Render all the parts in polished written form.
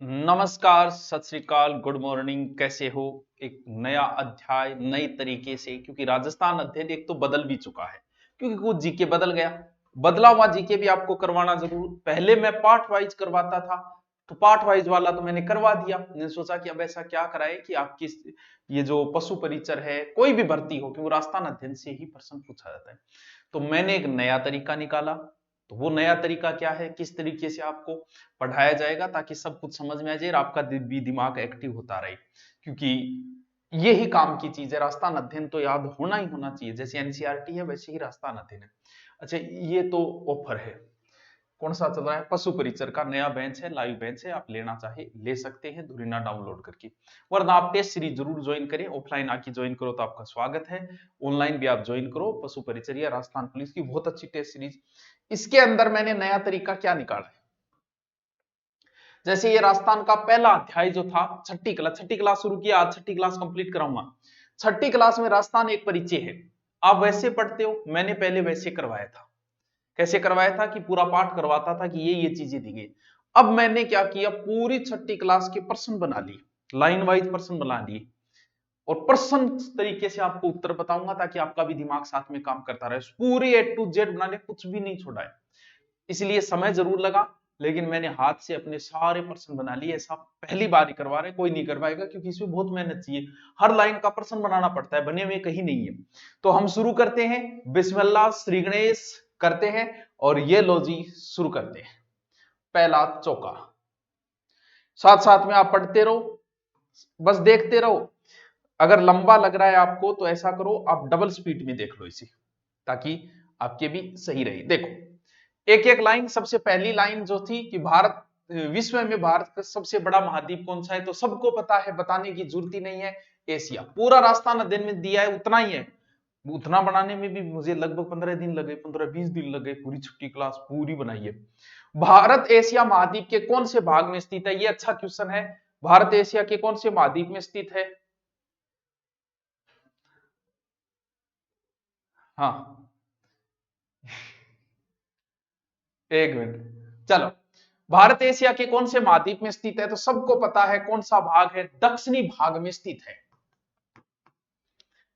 नमस्कार, सत श्री अकाल, गुड मॉर्निंग। कैसे हो? एक नया अध्याय नए तरीके से, क्योंकि राजस्थान अध्ययन एक तो बदल भी चुका है, क्योंकि कुछ जीके बदल गया। बदला हुआ जीके भी आपको करवाना जरूर। पहले मैं पार्ट वाइज करवाता था, तो पार्ट वाइज वाला तो मैंने करवा दिया। मैंने सोचा कि अब ऐसा क्या कराए कि आपकी ये जो पशु परिचर है, कोई भी भर्ती हो, क्योंकि राजस्थान अध्ययन से ही प्रश्न पूछा जाता है। तो मैंने एक नया तरीका निकाला। तो वो नया तरीका क्या है, किस तरीके से आपको पढ़ाया जाएगा ताकि सब कुछ समझ में आ जाए और आपका भी दिमाग एक्टिव होता रहे, क्योंकि ये ही काम की चीज है। राजस्थान अध्ययन तो याद होना ही होना चाहिए, जैसे एनसीईआरटी है वैसे ही राजस्थान अध्ययन है। अच्छा, ये तो ऑफर है। कौन सा चल रहा है? पशु परिचर का नया बेंच है, लाइव बेंच है। आप लेना चाहे ले सकते हैं धुरीना डाउनलोड करके, वरना आप टेस्ट सीरीज जरूर ज्वाइन करें। ऑफलाइन आके ज्वाइन करो तो आपका स्वागत है, ऑनलाइन भी आप ज्वाइन करो। पशु परिचर या राजस्थान पुलिस की बहुत अच्छी टेस्ट सीरीज। इसके अंदर मैंने नया तरीका क्या निकाला है, जैसे ये राजस्थान का पहला अध्याय जो था, छठी क्लास शुरू किया, आज छठी क्लास कंप्लीट कराऊंगा। छठी क्लास में राजस्थान एक परिचय है। आप वैसे पढ़ते हो, मैंने पहले वैसे करवाया था। कैसे करवाया था कि पूरा पाठ करवाता था कि ये चीजें दी गई। अब मैंने क्या किया, पूरी छठी क्लास के प्रश्न बना लिए, लाइन वाइज प्रश्न बना लिए, और प्रश्न तरीके से आपको उत्तर बताऊंगा ताकि आपका भी दिमाग साथ में काम करता रहे। पूरी A to Z बना लिया, कुछ भी नहीं छोड़ा है। इसलिए समय जरूर लगा, लेकिन मैंने हाथ से अपने सारे प्रश्न बना लिए। ऐसा पहली बार ही करवा रहे, कोई नहीं करवाएगा, क्योंकि इसमें बहुत मेहनत चाहिए। हर लाइन का प्रश्न बनाना पड़ता है, बने हुए कहीं नहीं है। तो हम शुरू करते हैं, बिस्मिल्लाह श्री गणेश करते हैं, और ये लो जी शुरू करते हैं। पहला चौका, साथ साथ में आप पढ़ते रहो, बस देखते रहो। अगर लंबा लग रहा है आपको तो ऐसा करो, आप डबल स्पीड में देख लो इसे, ताकि आपके भी सही रहे। देखो, एक एक लाइन। सबसे पहली लाइन जो थी कि भारत, विश्व में भारत का सबसे बड़ा महाद्वीप कौन सा है, तो सबको पता है, बताने की जरूरत ही नहीं है, एशिया। पूरा राजस्थान अध्ययन में दिया है, उतना ही है। उतना बनाने में भी मुझे लगभग 15 दिन लगे, 15-20 दिन लगे, पूरी छुट्टी क्लास पूरी बनाई है। भारत एशिया महाद्वीप के कौन से भाग में स्थित है? ये अच्छा क्वेश्चन है। भारत एशिया के कौन से महाद्वीप में स्थित है? हाँ, एक मिनट, चलो। भारत एशिया के कौन से महाद्वीप में स्थित है? तो सबको पता है कौन सा भाग है, दक्षिणी भाग में स्थित है।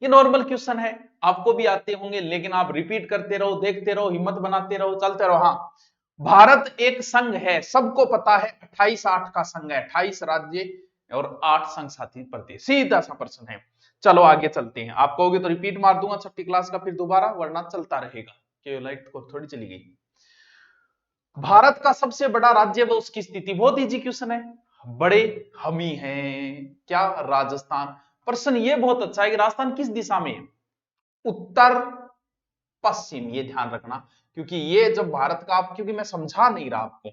ये नॉर्मल क्वेश्चन है, आपको भी आते होंगे, लेकिन आप रिपीट करते रहो, देखते रहो, हिम्मत बनाते रहो, चलते रहो। हाँ, भारत एक संघ है, सबको पता है, 28-8 का संघ है, 28 राज्य और 8 संघ साथी प्रदेश। सीधा सा प्रश्न है। चलो आगे चलते हैं। आप कहोगे तो रिपीट मार दूंगा छठी क्लास का फिर दोबारा, वरना चलता रहेगा, कि लाइट को थोड़ी चली गई। भारत का सबसे बड़ा राज्य व उसकी स्थिति, बहुत इजी क्वेश्चन है। बड़े हम ही हैं क्या? राजस्थान। प्रश्न ये बहुत अच्छा है कि राजस्थान किस दिशा में है? उत्तर पश्चिम, ये ध्यान रखना, क्योंकि ये जब भारत का, आप क्योंकि मैं समझा नहीं रहा आपको,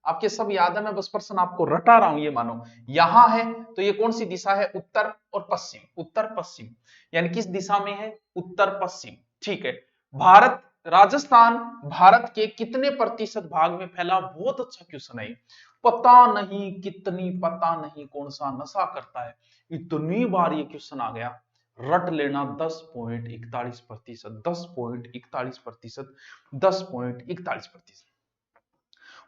आपके सब याद है, मैं बस प्रश्न आपको रटा रहा हूं। ये मानो यहां है, तो ये कौन सी दिशा है? उत्तर और पश्चिम, उत्तर पश्चिम, यानी किस दिशा में है? उत्तर पश्चिम। ठीक है। भारत, राजस्थान भारत के कितने प्रतिशत भाग में फैला? बहुत अच्छा क्वेश्चन है। पता नहीं कितनी, पता नहीं कौन सा नशा करता है, इतनी बार ये क्वेश्चन आ गया। रट लेना, 10.41%, 10.41%, 10.41%।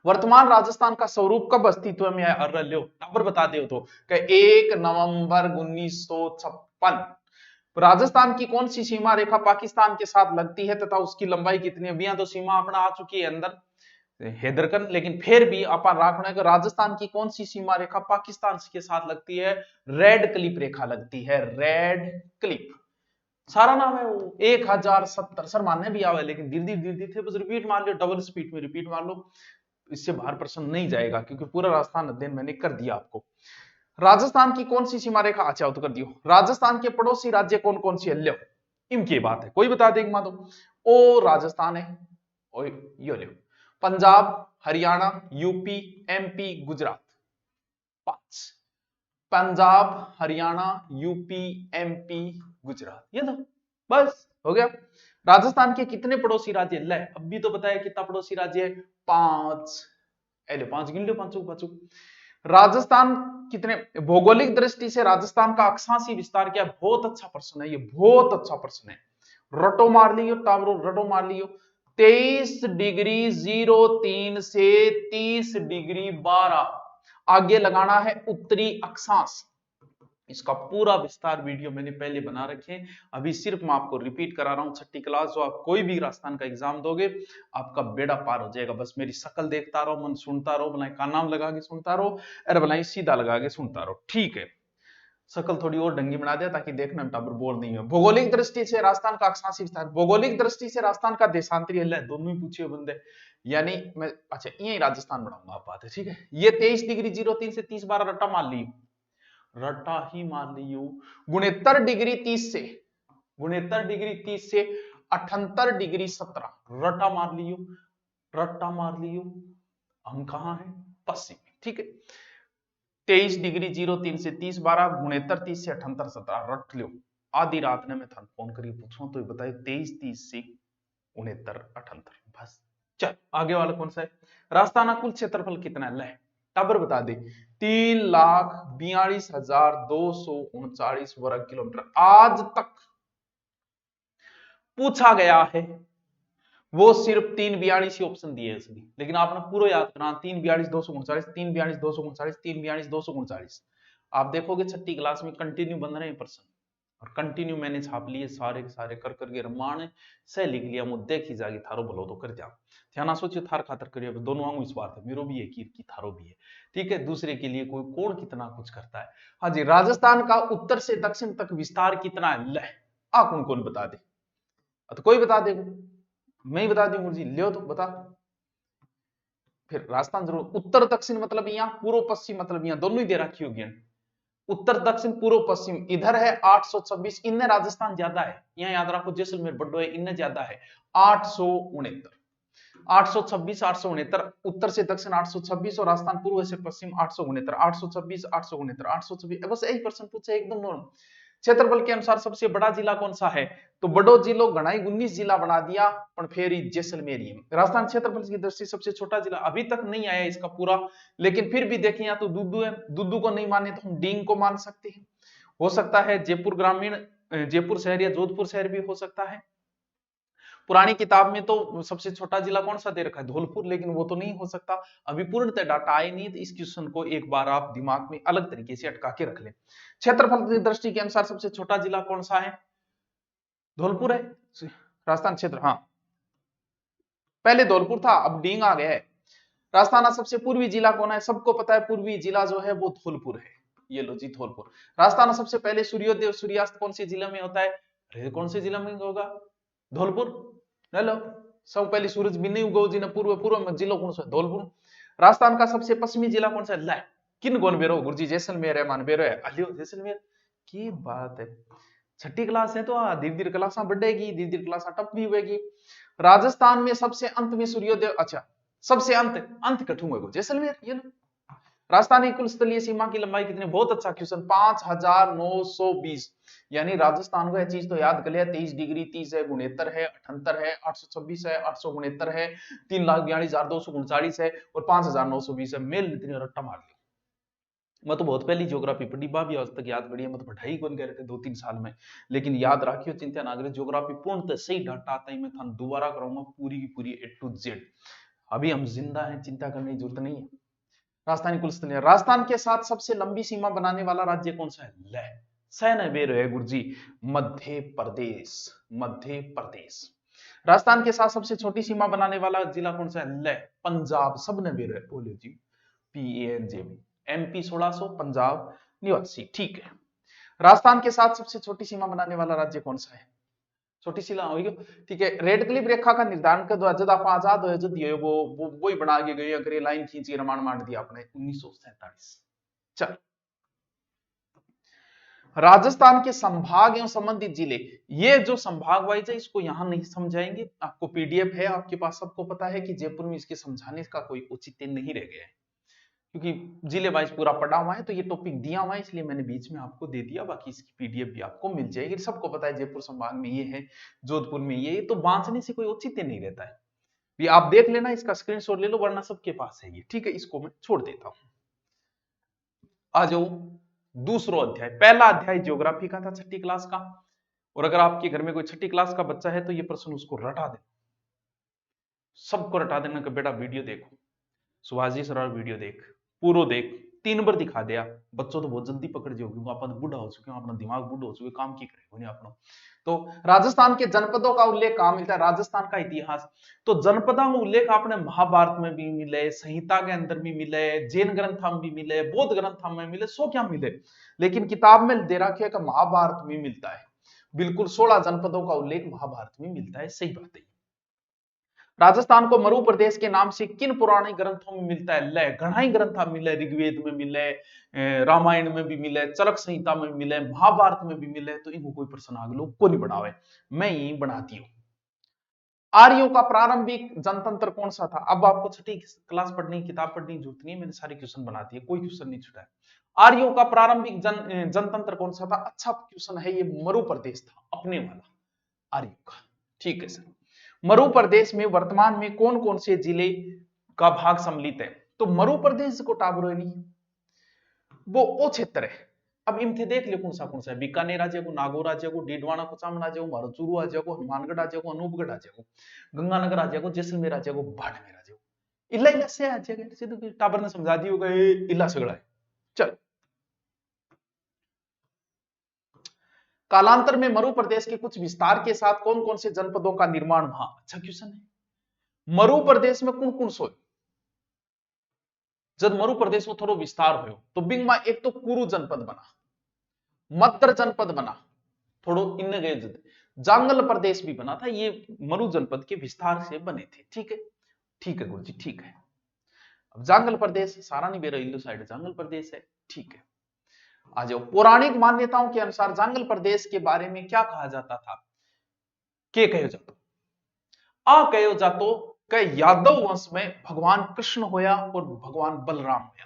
वर्तमान राजस्थान का स्वरूप कब अस्तित्व में आया? अरे लो नंबर बता दे तो, 1 नवंबर 1956। राजस्थान की कौन सी सीमा रेखा पाकिस्तान के साथ लगती है तथा उसकी लंबाई कितनी है? अभी तो सीमा अपना आ चुकी है अंदर हैदरकन, लेकिन फिर भी अपन राखना है। राजस्थान की कौन सी सीमा रेखा पाकिस्तान के साथ लगती है? रेड क्लिप रेखा लगती है, रेड क्लिप। सारा नाम है वो, 1070। सर मानने भी आवे, लेकिन धीरे धीरे धीरे थे, बस रिपीट मार लो, डबल स्पीड में रिपीट मार लो। इससे बाहर प्रश्न नहीं जाएगा, क्योंकि पूरा राजस्थान अध्ययन मैंने कर दिया आपको। राजस्थान की कौन सी सीमा रेखा, अच्छा तो कर दियो। राजस्थान के पड़ोसी राज्य कौन कौन सी है? लो इनकी बात है, कोई बता दे मान दो। ओ राजस्थान है, ओ यो लो, Punjab, Haryana, UP, MP, Gujarat. 5, Punjab, Haryana, UP, MP, Gujarat, ये दो, बस हो गया। राजस्थान के कितने पड़ोसी राज्य? ले अब भी तो बताया कितना पड़ोसी राज्य है? 5। एले 5 गिन लो, पांचों पांचों। राजस्थान कितने, भौगोलिक दृष्टि से राजस्थान का अक्षांशीय विस्तार क्या है? बहुत अच्छा प्रश्न है ये, बहुत अच्छा प्रश्न है। रटो मार लियो, टावरो रटो मार लियो। 23 डिग्री 03 से 30 डिग्री 12, आगे लगाना है उत्तरी अक्षांश। इसका पूरा विस्तार वीडियो मैंने पहले बना रखे हैं, अभी सिर्फ मैं आपको रिपीट करा रहा हूं। छठी क्लास जो आप कोई भी राजस्थान का एग्जाम दोगे आपका बेड़ा पार हो जाएगा। बस मेरी शक्ल देखता रहो, मन सुनता रहो, बनाए का नाम लगा के सुनता रहो, अरे बनाई सीधा लगा के सुनता रहो, ठीक है। शक्ल थोड़ी और ढंगी बना दिया ताकि देखने में टाबर बोर नहीं हो। भौगोलिक दृष्टि से राजस्थान का अक्षांशीय विस्तार, भौगोलिक दृष्टि से राजस्थान का देशांतरीय हिल है, दोनों ही पूछे बंदे। यानी मैं अच्छा यही राजस्थान बनाऊंगा, आप बात है ठीक है। ये 23 डिग्री 03 से 30 12 रट्टा मान ली, रट्टा ही मान लियो। 69 डिग्री 30 से 69 डिग्री 30 से 78 डिग्री 17 रट्टा मार लियो, रट्टा मार लियो। हम कहां हैं? पश्चिम, ठीक है। 23 डिग्री 03 से 30 12 69 30 से 78 17 रट लो। आधी रात ने मैं था फोन करिए पूछूं तो बताए 23 30 से 69 78 बस। चल आगे वाला कौन सा है? राजस्थान का कुल क्षेत्रफल कितना है? ले टाबर बता दे, 3,42,239 वर्ग किलोमीटर आज तक पूछा गया है। वो सिर्फ 3,42 ऑप्शन दिए हैं सभी, लेकिन आपने पूरा याद करना 3,42,239 3,42,239 3,42,239। आप देखोगे छठी क्लास में कंटिन्यू बन रहे हैं प्रश्न, और कंटिन्यू मैंने छाप लिए सारे के सारे कर करके रमान से लिख लिया। मुद्दे की जागी थारो भलो तो कर जाओ, ध्यान सोचियो थार खातर करिए, दोनों आंगू इस बात है, मेरो भी है कि थारो भी है, ठीक है। दूसरे के लिए कोई कौन कितना कुछ करता है। हाँ जी, राजस्थान का उत्तर से दक्षिण तक विस्तार कितना है? ले आ कौन कौन बता दे, तो कोई बता दे, मैं ही बता दूं जी, लियो तो बता। फिर राजस्थान जरूर, उत्तर दक्षिण मतलब यहाँ, पूर्व पश्चिम मतलब यहाँ, दोनों ही दे रखी होगी। उत्तर दक्षिण पूर्व पश्चिम इधर है 826, इनने राजस्थान ज्यादा है, यहाँ याद रखो जैसलमेर बड्डो है, इनने ज्यादा है 869, 826 869, उत्तर से दक्षिण 826 और राजस्थान पूर्व से पश्चिम 869, 826 869 826, बस यही प्रश्न पूछे एकदम नॉर्मल। क्षेत्रफल के अनुसार सबसे बड़ा जिला कौन सा है? तो बड़ो जिलो गणाई 19 जिला बना दिया, पर फिर जैसलमेर। राजस्थान क्षेत्रफल की दृष्टि सबसे छोटा जिला अभी तक नहीं आया इसका पूरा, लेकिन फिर भी देखें या तो दुद्दू है, दुद्दू को नहीं माने तो हम डींग को मान सकते हैं। हो सकता है जयपुर ग्रामीण, जयपुर शहर या जोधपुर शहर भी हो सकता है। पुरानी किताब में तो सबसे छोटा जिला कौन सा दे रखा है? धौलपुर, लेकिन वो तो नहीं हो सकता, अभी पूर्णतः डाटा आए नहीं। तो इस क्वेश्चन को एक बार आप दिमाग में अलग तरीके से अटका के रख लें। क्षेत्रफल की दृष्टि के अनुसार सबसे छोटा जिला कौन सा है? धौलपुर है राजस्थान क्षेत्र, हाँ पहले धौलपुर था, अब डींग आ गया है। राजस्थान का सबसे पूर्वी जिला कौन है? सबको पता है पूर्वी जिला जो है वो धौलपुर है, ये लो जी धौलपुर। राजस्थान सबसे पहले सूर्योदय सूर्यास्त कौन से जिले में होता है? अरे कौन से जिला में होगा? धौलपुर। लो सब पहले सूरज भी नहीं उगो जी ने पूर्व पूर्व में जिला कौन सा? धौलपुर। राजस्थान का सबसे पश्चिमी जिला कौन सा है? किन कौन बेरो गुरुजी? जैसलमेर है, मानवेरो है, अलियो जैसलमेर की बात है। छठी क्लास है तो धीरे धीरे क्लासा बढ़ेगी, धीरे धीरे क्लासा टप भी होगी। राजस्थान में सबसे अंत में सूर्योदय, अच्छा सबसे अंत अंत कठू है जैसलमेर, ये लो। राजस्थान की कुल स्थलीय सीमा की लंबाई कितनी? बहुत अच्छा क्वेश्चन, 5,920। यानी राजस्थान को यह चीज तो याद कर लिया, 23 डिग्री 30 है, 69 है, 78 है, 826 है, 869 है, 3,42,239 है और 5,920 है। मेल इतने रट्टा मार लिया। मैं तो बहुत पहली ज्योग्राफी पढ़ी, बा भी आज तक याद पड़ी है, मैं तो पढ़ाई कौन कह रहे थे 2-3 साल में, लेकिन याद रखियो चिंता ना करो, ज्योग्राफी पूर्णतः सही डाटा आता है, मैं थान दोबारा कराऊंगा पूरी की पूरी A to Z। अभी हम जिंदा हैं, चिंता करने की जरूरत नहीं है। राजस्थानी कुल स्थलीय, राजस्थान के साथ सबसे लंबी सीमा बनाने वाला राज्य कौन सा है? ले सैन बेर है गुरुजी, मध्य प्रदेश, मध्य प्रदेश। राजस्थान के साथ सबसे छोटी सीमा बनाने वाला जिला कौन सा है? ले पंजाब, सबने बेर है, बोलियो जी PANJ, MP 1600 पंजाब निवासी, ठीक है। राजस्थान के साथ सबसे छोटी सीमा बनाने वाला राज्य कौन सा है? छोटी सीमा होगी, ठीक है। रेड क्लिफ रेखा का निर्धारण कर दो, जब आप आजाद हो जब वो ही बना के गए, अगर ये लाइन खींची रमान मांड दिया आपने 1947। चल राजस्थान के संभाग एवं संबंधित जिले, ये जो संभाग वाइज है इसको यहां नहीं समझाएंगे, आपको PDF है आपके पास, सबको पता है कि जयपुर में इसके समझाने का कोई औचित्य नहीं रह गया है, क्योंकि जिले वाइज पूरा पढ़ा हुआ है, तो ये टॉपिक दिया हुआ है इसलिए मैंने बीच में आपको दे दिया, बाकी इसकी PDF भी आपको मिल जाएगी। सबको पता है जयपुर संभाग में ये है, जोधपुर में ये, तो बांचने से कोई औचित्य नहीं रहता है। ये आप देख लेना, इसका स्क्रीनशॉट ले लो, वरना सबके पास है ये, ठीक है। इसको मैं छोड़ देता हूं। आ जाओ दूसरा अध्याय, पहला अध्याय ज्योग्राफी का था छठी क्लास का, और अगर आपके घर में कोई छठी क्लास का बच्चा है तो ये प्रश्न उसको रटा दे, सबको रटा देना कि बेटा वीडियो देखो, सुभाष जी सर वीडियो देख, पूरा देख, 3 नंबर दिखा दिया, बच्चों तो बहुत जल्दी पकड़ जाओगे, वो अपन बूढ़ा हो चुके हैं, अपना दिमाग बूढ़ा हो चुके, काम की करे अपना। तो राजस्थान के जनपदों का उल्लेख कहां मिलता है? राजस्थान का इतिहास, तो जनपदों में उल्लेख आपने महाभारत में भी मिले, संहिता के अंदर भी मिले, जैन ग्रंथ में भी मिले, बौद्ध ग्रंथ में मिले, सो क्या मिले, लेकिन किताब में दे रखा है कि महाभारत में मिलता है। बिल्कुल 16 जनपदों का उल्लेख महाभारत में मिलता है, सही बात है। राजस्थान को मरु प्रदेश के नाम से किन पुराने ग्रंथों में मिलता है? ले घना ही ग्रंथ मिले, ऋग्वेद में मिले, रामायण में भी मिले, चरक संहिता में मिले, महाभारत में भी मिले, तो इनको कोई प्रश्न आगे लोग को नहीं बनावे, मैं यही बनाती हूँ। आर्यों का प्रारंभिक जनतंत्र कौन सा था? अब आपको छठी क्लास पढ़नी, किताब पढ़ने की जरूरत नहीं है, मैंने सारे क्वेश्चन बना दिए, कोई क्वेश्चन नहीं छूटा है। आर्यों का प्रारंभिक जनतंत्र कौन सा था? अच्छा क्वेश्चन है ये, मरु प्रदेश था, अपने वाला आर्यों का। ठीक है सर। मरु प्रदेश में वर्तमान में कौन कौन से जिले का भाग सम्मिलित है? तो मरु प्रदेश को टाबरोनी वो क्षेत्र है। अब इनसे देख लो कौन सा है, बीकानेर राज्य को, नागौर राज्य को, डीडवाना को, चामन राज्य को, मारुचूरू राज्य को, हनुमानगढ़ राज्य को, अनूपगढ़ राज्य को, गंगानगर राज्य को, जैसलमेर राज्य को, बाड़मेर राज्य को। इला इला से राज्य के सीधे टाबर ने समझा दी होगा इला सगड़ा है। चल, कालांतर में मरु प्रदेश के कुछ विस्तार के साथ कौन कौन से जनपदों का निर्माण हुआ? अच्छा क्वेश्चन है। मरु प्रदेश में कौन कौन सो जब मरु प्रदेश में थोड़ा विस्तार हो, तो बिंग में एक तो कुरु जनपद बना, मद्र जनपद बना, थोड़ो इन गए, जांगल प्रदेश भी बना था, ये मरु जनपद के विस्तार से बने थे। ठीक है, ठीक है गुरु जी, ठीक है। अब जांगल प्रदेश सारा नहीं बेरा इल्लू साइड जांगल प्रदेश है। ठीक है, आ जाओ। पौराणिक मान्यताओं के अनुसार जांगल प्रदेश के बारे में क्या कहा जाता था? के कहो जातो? आ कहो जातो कि यादव वंश में भगवान कृष्ण होया और भगवान बलराम होया,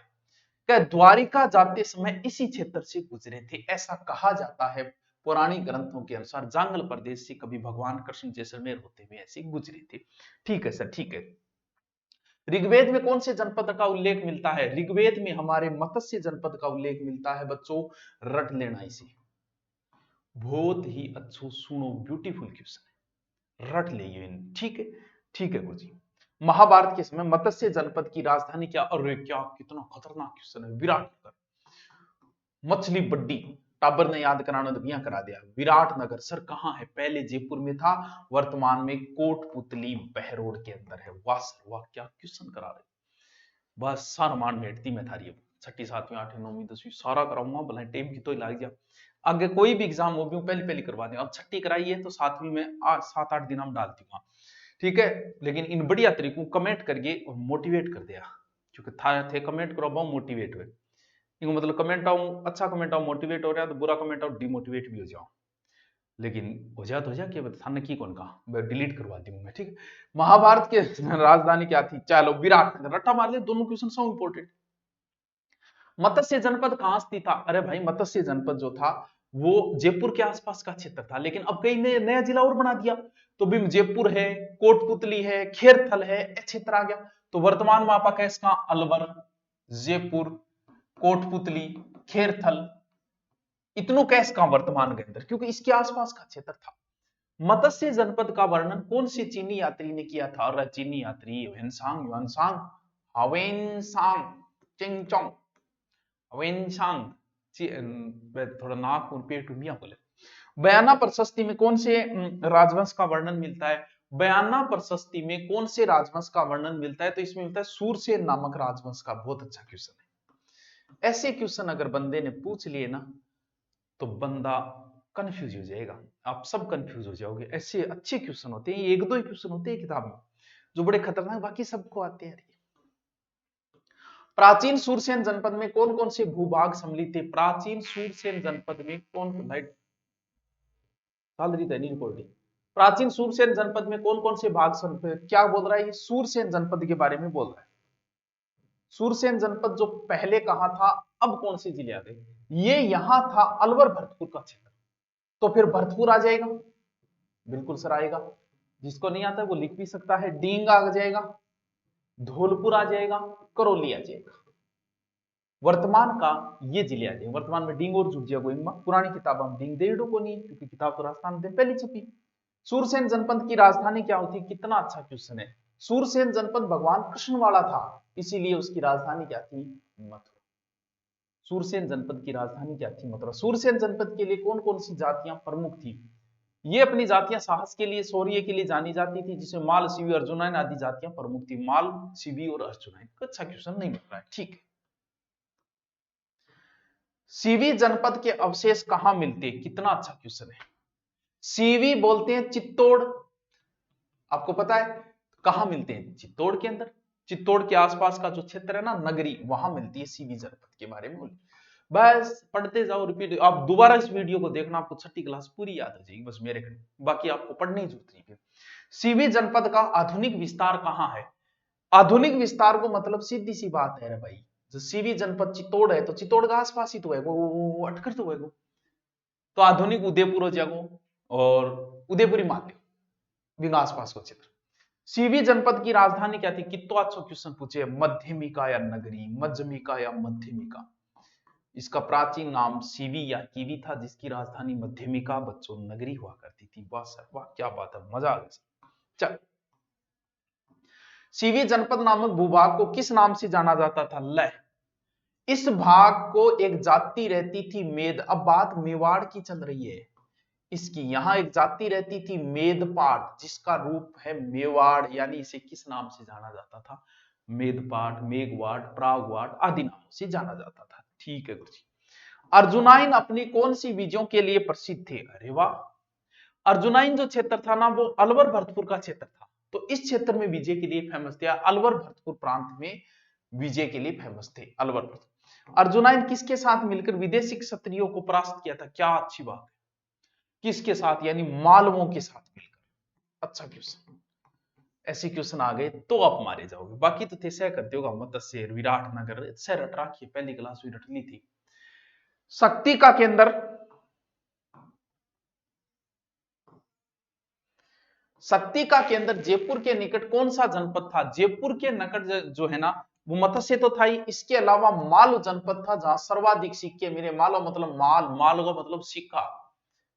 क्या द्वारिका जाते समय इसी क्षेत्र से गुजरे थे, ऐसा कहा जाता है। पौराणिक ग्रंथों के अनुसार जांगल प्रदेश से कभी भगवान कृष्ण जैसलमेर होते हुए ऐसे गुजरे थे। ठीक है सर, ठीक है। ऋग्वेद में कौन से जनपद का उल्लेख मिलता है? ऋग्वेद में हमारे मत्स्य जनपद का उल्लेख मिलता है बच्चों, रट लेना इसे, बहुत ही अच्छो सुनो, ब्यूटीफुल क्वेश्चन है, रट ले। ठीक है, ठीक है गुरु जी। महाभारत के समय मत्स्य जनपद की राजधानी क्या? अरे क्या, कितना खतरनाक क्वेश्चन है। विराटनगर, मछली बड्डी, टाबर ने याद कराना तो बिया करा दिया। विराटनगर सर कहां है? पहले जयपुर में था, वर्तमान में कोटपुतली बहरोड के अंदर है। वाह सर वाह, क्या क्वेश्चन करा रहे, बस सारा मान बैठती मैं थारी। छठी सातवीं आठवीं नौवीं 10वीं सारा कराऊंगा, भला टाइम की तो लग जा, आगे कोई भी एग्जाम हो भी पहले पहले करवा दें। अब छठी कराई है तो सातवीं में 7-8 दिन हम डालती हूँ, ठीक है। लेकिन इन बढ़िया तरीकों कमेंट करके और मोटिवेट कर दिया, क्योंकि था थे कमेंट करो बहुत मोटिवेट हुए, इनको मतलब कमेंट आऊं, अच्छा कमेंट आऊं मोटिवेट हो रहा है, तो बुरा कमेंट आऊं डिमोटिवेट भी हो जाओ। लेकिन हो जाए तो हो जाए, क्या बता थाने की कौन कहा, मैं डिलीट करवा दी हूं मैं, ठीक है। महाभारत की राजधानी क्या थी? चलो विराटनगर, रट्टा मार ले, दोनों क्वेश्चन सो इंपोर्टेंट। मत्स्य जनपद कहां स्थित था? अरे भाई मत्स्य जनपद जो था वो जयपुर के आसपास का क्षेत्र था, लेकिन अब कई ने नया जिला और बना दिया, तो भी जयपुर है, कोटपुतली है, खेरथल है, क्षेत्र आ गया। तो वर्तमान में आपका कैस का अलवर, जयपुर, कोटपुतली, खेरथल, इतनों कैस का वर्तमान के अंदर, क्योंकि इसके आसपास का क्षेत्र था। मत्स्य जनपद का वर्णन कौन से चीनी यात्री ने किया था? और चीनी यात्री वेनसांग युआनसांग हावेनसांग चिंगचोंग वेनसांग, थोड़ा नाक और पेट मिया बोले। बयाना प्रशस्ति में कौन से राजवंश का वर्णन मिलता है? बयाना प्रशस्ति में कौन से राजवंश का वर्णन मिलता है? तो इसमें मिलता है सूरसेन नामक राजवंश का। बहुत अच्छा क्वेश्चन है, ऐसे क्वेश्चन अगर बंदे ने पूछ लिए ना तो बंदा कंफ्यूज हो जाएगा, आप सब कंफ्यूज हो जाओगे। ऐसे अच्छे क्वेश्चन होते हैं, एक दो ही क्वेश्चन होते हैं किताब में जो बड़े खतरनाक, बाकी सबको आते हैं। प्राचीन सूरसेन जनपद में कौन कौन से भूभाग सम्मिलित थे? प्राचीन सूरसेन जनपद में कौन प्राचीन सूरसेन जनपद में कौन कौन से भाग क्या बोल रहा है ये? सूरसेन जनपद के बारे में बोल रहा है। सूरसेन जनपद जो पहले कहां था, अब कौन से जिले आ गए? ये यहां था अलवर भरतपुर का क्षेत्र, तो फिर भरतपुर आ जाएगा, बिल्कुल सर आएगा। जिसको नहीं आता वो लिख भी सकता है, डींग आ जाएगा, धौलपुर आ जाएगा, करौली आ जाएगा। वर्तमान का ये जिले आ जाएंगे। वर्तमान में डींग और जुड़जिया गोइंग पुरानी किताब हम डींग देड़ो को नहीं, क्योंकि किताब तो राजस्थान में पहली छपी। सूरसेन जनपद की राजधानी क्या होती? कितना अच्छा क्वेश्चन है। सूरसेन जनपद भगवान कृष्ण वाला था, इसीलिए उसकी राजधानी क्या थी? मथुरा। सूरसेन जनपद की राजधानी क्या थी मथुरा। सूरसेन जनपद के लिए कौन कौन सी जातियां प्रमुख थी। ये अपनी जातियां साहस के लिए, शौर्य के लिए जानी जाती थी, जिसमें माल, शिवी, अर्जुनयन आदि जातियां प्रमुख थी। माल, शिवी और अर्जुनयन। अच्छा क्वेश्चन नहीं मिल रहा है, ठीक है। सीवी जनपद के अवशेष कहां मिलते हैं, कितना अच्छा क्वेश्चन है। सीवी बोलते हैं चित्तौड़, आपको पता है कहां मिलते हैं, चित्तौड़ के अंदर। चित्तौड़ के आसपास का जो क्षेत्र है ना, नगरी, वहां मिलती है सीवी जनपद के बारे में। बस पढ़ते जाओ, रिपीट। आप दोबारा इस वीडियो को देखना, आपको छठी क्लास पूरी याद हो जाएगी, बस मेरे को, बाकी आपको पढ़ने की जरूरत नहीं है। सीवी जनपद का आधुनिक विस्तार कहां है। आधुनिक विस्तार को मतलब सीधी सी बात है रे भाई, जो सीवी जनपद चित्तौड़ है, तो चित्तौड़ का आसपास ही तो है वो अटकर तो है वो। तो आधुनिक उदयपुर हो जाएगा, और उदयपुरी मान लो बिना आसपास को क्षेत्र। सीवी जनपद की राजधानी क्या थी, कितना अच्छा क्वेश्चन पूछे। मध्यमिका या नगरी, मध्यमिका या मध्यमिका। इसका प्राचीन नाम सीवी या कीवी था, जिसकी राजधानी मध्यमिका बच्चों नगरी हुआ करती थी। वाह सर वाह, क्या बात है, मजा आ गया। चल, सीवी जनपद नामक भूभाग को किस नाम से जाना जाता था। लय, इस भाग को एक जाति रहती थी मेद। अब बात मेवाड़ की चल रही है इसकी। यहां एक जाति रहती थी मेदपाट, जिसका रूप है मेवाड़, यानी इसे किस नाम से जाना जाता था। मेदपाट, मेघवाट, प्रागवाट आदि नामों से जाना जाता था। ठीक है गुरुजी। अर्जुनाइन अपनी कौन सी विजयों के लिए प्रसिद्ध थे। अरे वाह, अर्जुनाइन जो क्षेत्र था ना, वो अलवर भरतपुर का क्षेत्र था। तो इस क्षेत्र में विजय के लिए फेमस थे। अलवर भरतपुर प्रांत में विजय के लिए फेमस थे अलवर भरतपुर। अर्जुनाइन किसके साथ मिलकर विदेशी क्षत्रियों को परास्त किया था। क्या अच्छी बात है, किसके साथ, यानी मालवों के साथ मिलकर। अच्छा क्वेश्चन, ऐसे क्वेश्चन आ गए तो आप मारे जाओगे, बाकी तो थे सह करते होगा मत्स्य, विराटनगर, सह रट राखी, पहली क्लास भी रट ली थी। शक्ति का केंद्र, शक्ति का केंद्र जयपुर के निकट कौन सा जनपद था। जयपुर के निकट जो है ना, वो मत्स्य तो था ही, इसके अलावा मालव जनपद था, जहां सर्वाधिक सिक्के मिले। मालव मतलब माल, माल का मतलब सिक्का,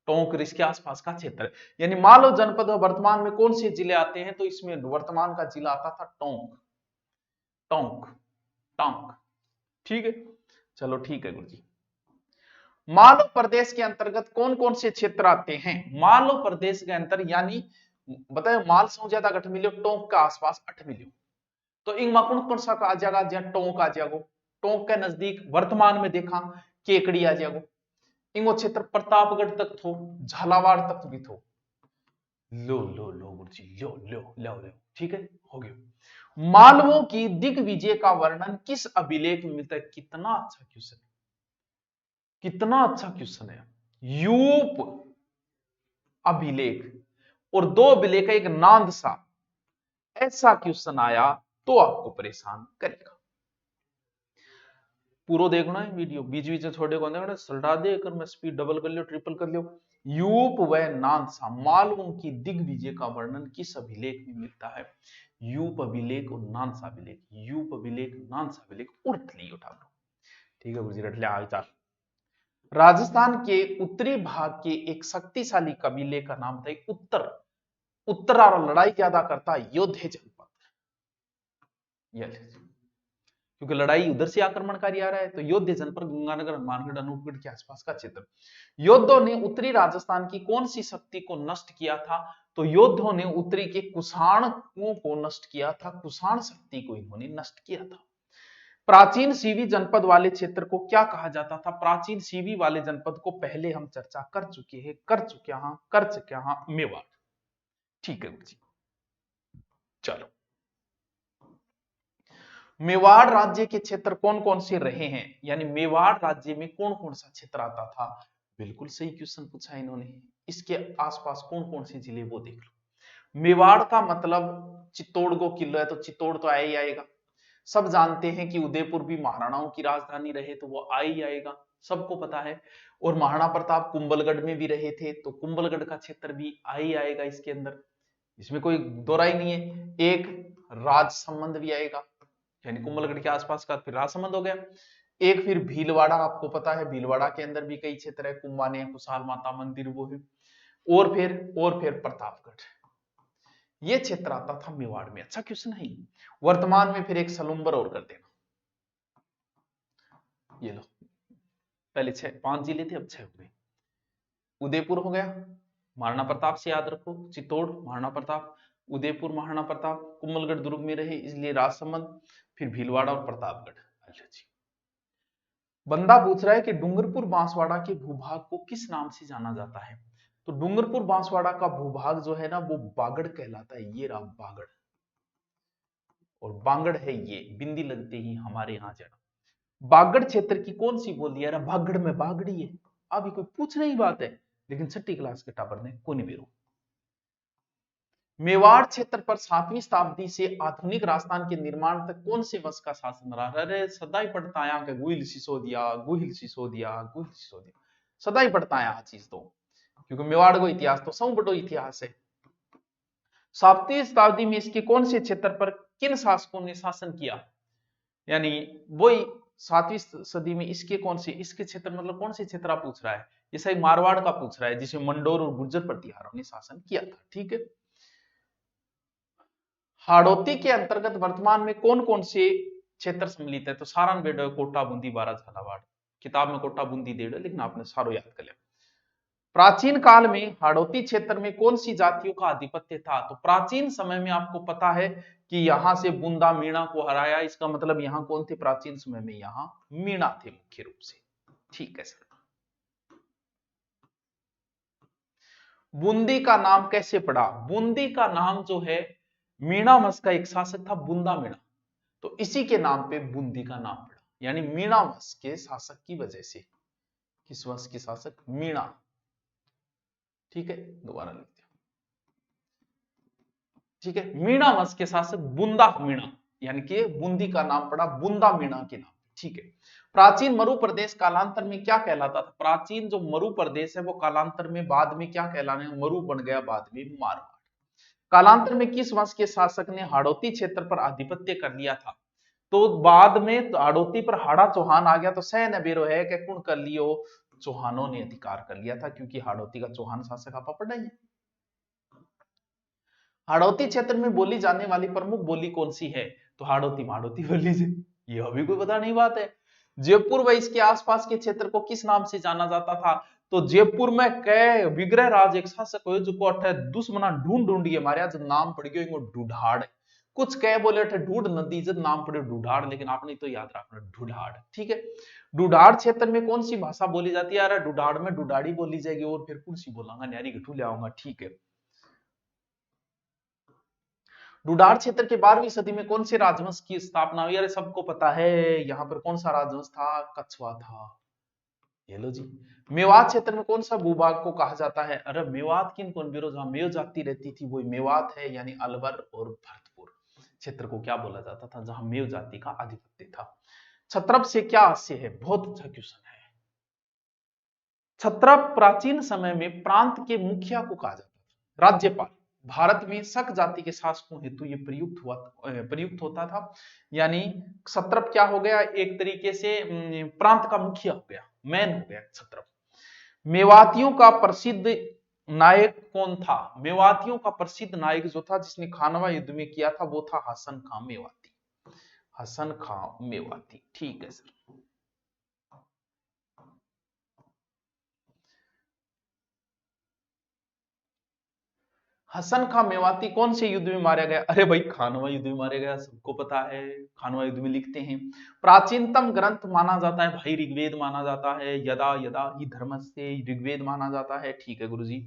टोंक, इसके आसपास का क्षेत्र। यानी मालव जनपद वर्तमान में कौन से जिले आते हैं, तो इसमें वर्तमान का जिला आता था टोंक, टोंक, टोंक। ठीक है, चलो ठीक है गुरुजी। मालव प्रदेश के अंतर्गत कौन कौन से क्षेत्र आते हैं। मालव प्रदेश के अंतर, यानी बताए माल से ज्यादा गठ मिलियो, टोंक का आसपास 8 मिलियो। तो इन कौन कौन सा आ जाएगा, जहां टोंक आ जाएगा। टोंक के नजदीक वर्तमान में देखा केकड़ी आ जाएगा। इंगो क्षेत्र प्रतापगढ़ तक थो, झालावाड़ तक भी थो। लो लो लो गुरुजी, लो लो लो लो, ठीक है, हो गया। मालवों की दिग्विजय का वर्णन किस अभिलेख में मिलता है। कितना अच्छा क्वेश्चन है, कितना अच्छा क्वेश्चन है। यूप अभिलेख, और 2 अभिलेख, एक नांदसा। ऐसा क्वेश्चन आया तो आपको परेशान करेगा। पूरा देखना है वीडियो, बीच बीच में छोटे को सल्टा दे कर मैं स्पीड डबल कर लियो, ट्रिपल कर लियो। यूप व नानसा, मालवों की दिग्विजय का वर्णन किस अभिलेख में मिलता है। यूप अभिलेख और नानसा अभिलेख, यूप अभिलेख, नानसा अभिलेख, उठ ली उठा लो। ठीक है गुरुजी, रट लिया आगे चल। राजस्थान के उत्तरी भाग के एक शक्तिशाली कबीले का नाम था उत्तर। उत्तर और लड़ाई ज्यादा करता योद्धे जनपद, क्योंकि लड़ाई उधर से आक्रमणकारी आ रहा है। तो योद्धे जनपद गंगानगर, हनुमानगढ़, अनूपगढ़ के आसपास का क्षेत्र। योद्धों ने उत्तरी राजस्थान की कौन सी शक्ति को नष्ट किया था। तो योद्धों ने उत्तरी के कुषाणों को नष्ट किया था, कुषाण शक्ति को इन्होंने नष्ट किया था। प्राचीन सीवी जनपद वाले क्षेत्र को क्या कहा जाता था। प्राचीन सीवी वाले जनपद को पहले हम चर्चा कर चुके हैं, मेवाड़। ठीक है जी, चलो। मेवाड़ राज्य के क्षेत्र कौन कौन से रहे हैं, यानी मेवाड़ राज्य में कौन कौन सा क्षेत्र आता था। बिल्कुल सही क्वेश्चन पूछा इन्होंने। इसके आसपास कौन कौन से जिले, वो देख लो। मेवाड़ का मतलब चित्तौड़ को किलो है, तो चित्तौड़ तो आया ही आएगा। सब जानते हैं कि उदयपुर भी महाराणाओं की राजधानी रहे, तो वो आ ही आएगा, सबको पता है। और महाराणा प्रताप कुंभलगढ़ में भी रहे थे, तो कुंभलगढ़ का क्षेत्र भी आ ही आएगा इसके अंदर, इसमें कोई दो राय नहीं है। एक राज संबंध भी आएगा, यानी कुंभलगढ़ के आसपास का फिर राजसमंद हो गया। एक फिर भीलवाड़ा, आपको पता है भीलवाड़ा के अंदर भी कई क्षेत्र है, कुंभाने, कुशाल माता मंदिर वो है। और फिर प्रतापगढ़, ये क्षेत्र आता था मेवाड़ में। अच्छा क्वेश्चन है। वर्तमान में फिर एक सलुम्बर और कर देना, ये लो, पहले 5 जिले थे, अब 6 हो गए। उदयपुर हो गया, महाराणा प्रताप से याद रखो, चित्तौड़ महाराणा प्रताप, उदयपुर महाराणा प्रताप, कुंभलगढ़ दुर्ग में रहे इसलिए राजसमंद, फिर भीलवाड़ा और प्रतापगढ़। अच्छा जी, बंदा पूछ रहा है कि डूंगरपुर बांसवाड़ा के भूभाग को किस नाम से जाना जाता है। तो डूंगरपुर बांसवाड़ा का भूभाग जो है ना वो बागड़ कहलाता है। ये रहा बागड़, और बांगड़ है ये, बिंदी लगते ही हमारे यहां जाना। बागड़ क्षेत्र की कौन सी बोली है? बागड़ में बागड़ी है। अभी कोई पूछने की बात है, लेकिन 6ठी क्लास के टाबर ने को नहीं बेरो। मेवाड़ क्षेत्र पर 7वीं शताब्दी से आधुनिक राजस्थान के निर्माण तक कौन से वंश का शासन रहा? अरे सदा ही पढ़ता आया कि गुहिल सिसोदिया, गुहिल सिसोदिया, गुहिल सिसोदिया, सदा ही पढ़ता आया चीज तो, क्योंकि मेवाड़ को इतिहास तो सब बड़ो इतिहास है। 7वीं शताब्दी में इसके कौन से क्षेत्र पर किन शासकों ने शासन किया? यानी वही 7वीं सदी में इसके कौन से, इसके क्षेत्र मतलब कौन से क्षेत्र आप पूछ रहा है? जैसा मारवाड़ का पूछ रहा है, जिसमें मंडोर और गुर्जर प्रतिहारों ने शासन किया था। ठीक है, हाड़ौती के अंतर्गत वर्तमान में कौन कौन से क्षेत्र सम्मिलित है? तो सारण, बेडो, कोटा, बूंदी, बारा, झालावाड़। किताब में कोटा बूंदी दे दो, लेकिन आपने सारो याद कर लिया। प्राचीन काल में हाड़ौती क्षेत्र में कौन सी जातियों का आधिपत्य था? तो प्राचीन समय में आपको पता है कि यहां से बूंदा मीणा को हराया, इसका मतलब यहां कौन थे प्राचीन समय में? यहां मीणा थे मुख्य रूप से। ठीक है सर। बूंदी का नाम कैसे पड़ा? बूंदी का नाम जो है, मीणा वंश का एक शासक था बूंदा मीणा, तो इसी के नाम पे बूंदी का नाम पड़ा। यानी मीणा वंश के शासक की वजह से। किस वंश के शासक? मीणा। ठीक है, दोबारा लिखते हैं। ठीक है, मीणा वंश के शासक बुंदा मीणा, यानी कि बूंदी का नाम पड़ा बुंदा मीणा के नाम। ठीक है, प्राचीन मरु प्रदेश कालांतर में क्या कहलाता था? प्राचीन जो मरु प्रदेश है वो कालांतर में बाद में क्या कहलाने? मरु बन गया बाद में मारवाड़। कालांतर में किस वंश के शासक ने हाड़ौती क्षेत्र पर आधिपत्य कर लिया था? तो बाद में हाड़ौती पर हाड़ा चौहान आ गया, तो सह न बेरो है कि कुण कर लियो, चौहानों ने अधिकार कर लिया था, क्योंकि हाड़ौती का चौहान शासक आपा पढ़ा ही है। हाड़ौती क्षेत्र में बोली जाने वाली प्रमुख बोली कौन सी है? तो हाड़ौती माड़ौती बोली से, ये अभी कोई पता नहीं बात है। जयपुर व इसके आसपास के क्षेत्र को किस नाम से जाना जाता था? तो जयपुर में कै विग्रह राज एक शासक हो जो को अठे दुश्मना ढूंढ ढूंढिए मारिया, जब नाम पड़ गयो इनको ढूढ़ाड़। कुछ कह बोले अठे ढूढ़ नदी, जब नाम पड़े ढूढ़ाड़, लेकिन आपने तो याद रखना ढूढ़ाड़। ठीक है, ढूढ़ाड़ क्षेत्र में कौन सी भाषा बोली जाती है? यार ढूढ़ाड़ में ढूढ़ाड़ी बोली जाएगी, और फिर कौन सी बोलांगा? न्यारी गठू ले आऊंगा। ठीक है, ढूढ़ाड़ क्षेत्र के 12वीं सदी में कौन से राजवंश की स्थापना हुई? अरे सबको पता है, यहाँ पर कौन सा राजवंश था? कछवा था। ये लो जी। मेवात क्षेत्र में कौन सा भूभाग को कहा जाता है? अरे मेवात किन कौन बिरो, जहां मेव जाति रहती थी वही मेवात है, यानी अलवर और भरतपुर क्षेत्र को क्या बोला जाता था? जहां मेव जाति का आधिपत्य था। छत्रप से क्या आशय है? बहुत अच्छा क्वेश्चन है। छत्रप प्राचीन समय में प्रांत के मुखिया को कहा जाता था, राज्यपाल। भारत में शक जाति के शासकों हेतु ये प्रयुक्त होता था। यानी क्षत्रप क्या हो गया? एक तरीके से प्रांत का मुखिया हो गया, मैन हो गया क्षत्रप। मेवातियों का प्रसिद्ध नायक कौन था? मेवातियों का प्रसिद्ध नायक जो था, जिसने खानवा युद्ध में किया था, वो था हसन खां मेवाती। हसन खां मेवाती। ठीक है सर। हसन खां मेवाती कौन से युद्ध में मारा गया? अरे भाई खानवा युद्ध में मारा गया, सबको पता है। खानवा युद्ध में लिखते हैं। प्राचीनतम ग्रंथ माना जाता है भाई ऋग्वेद माना जाता है, यदा यदा ही धर्म से ऋग्वेद माना जाता है। ठीक है गुरुजी।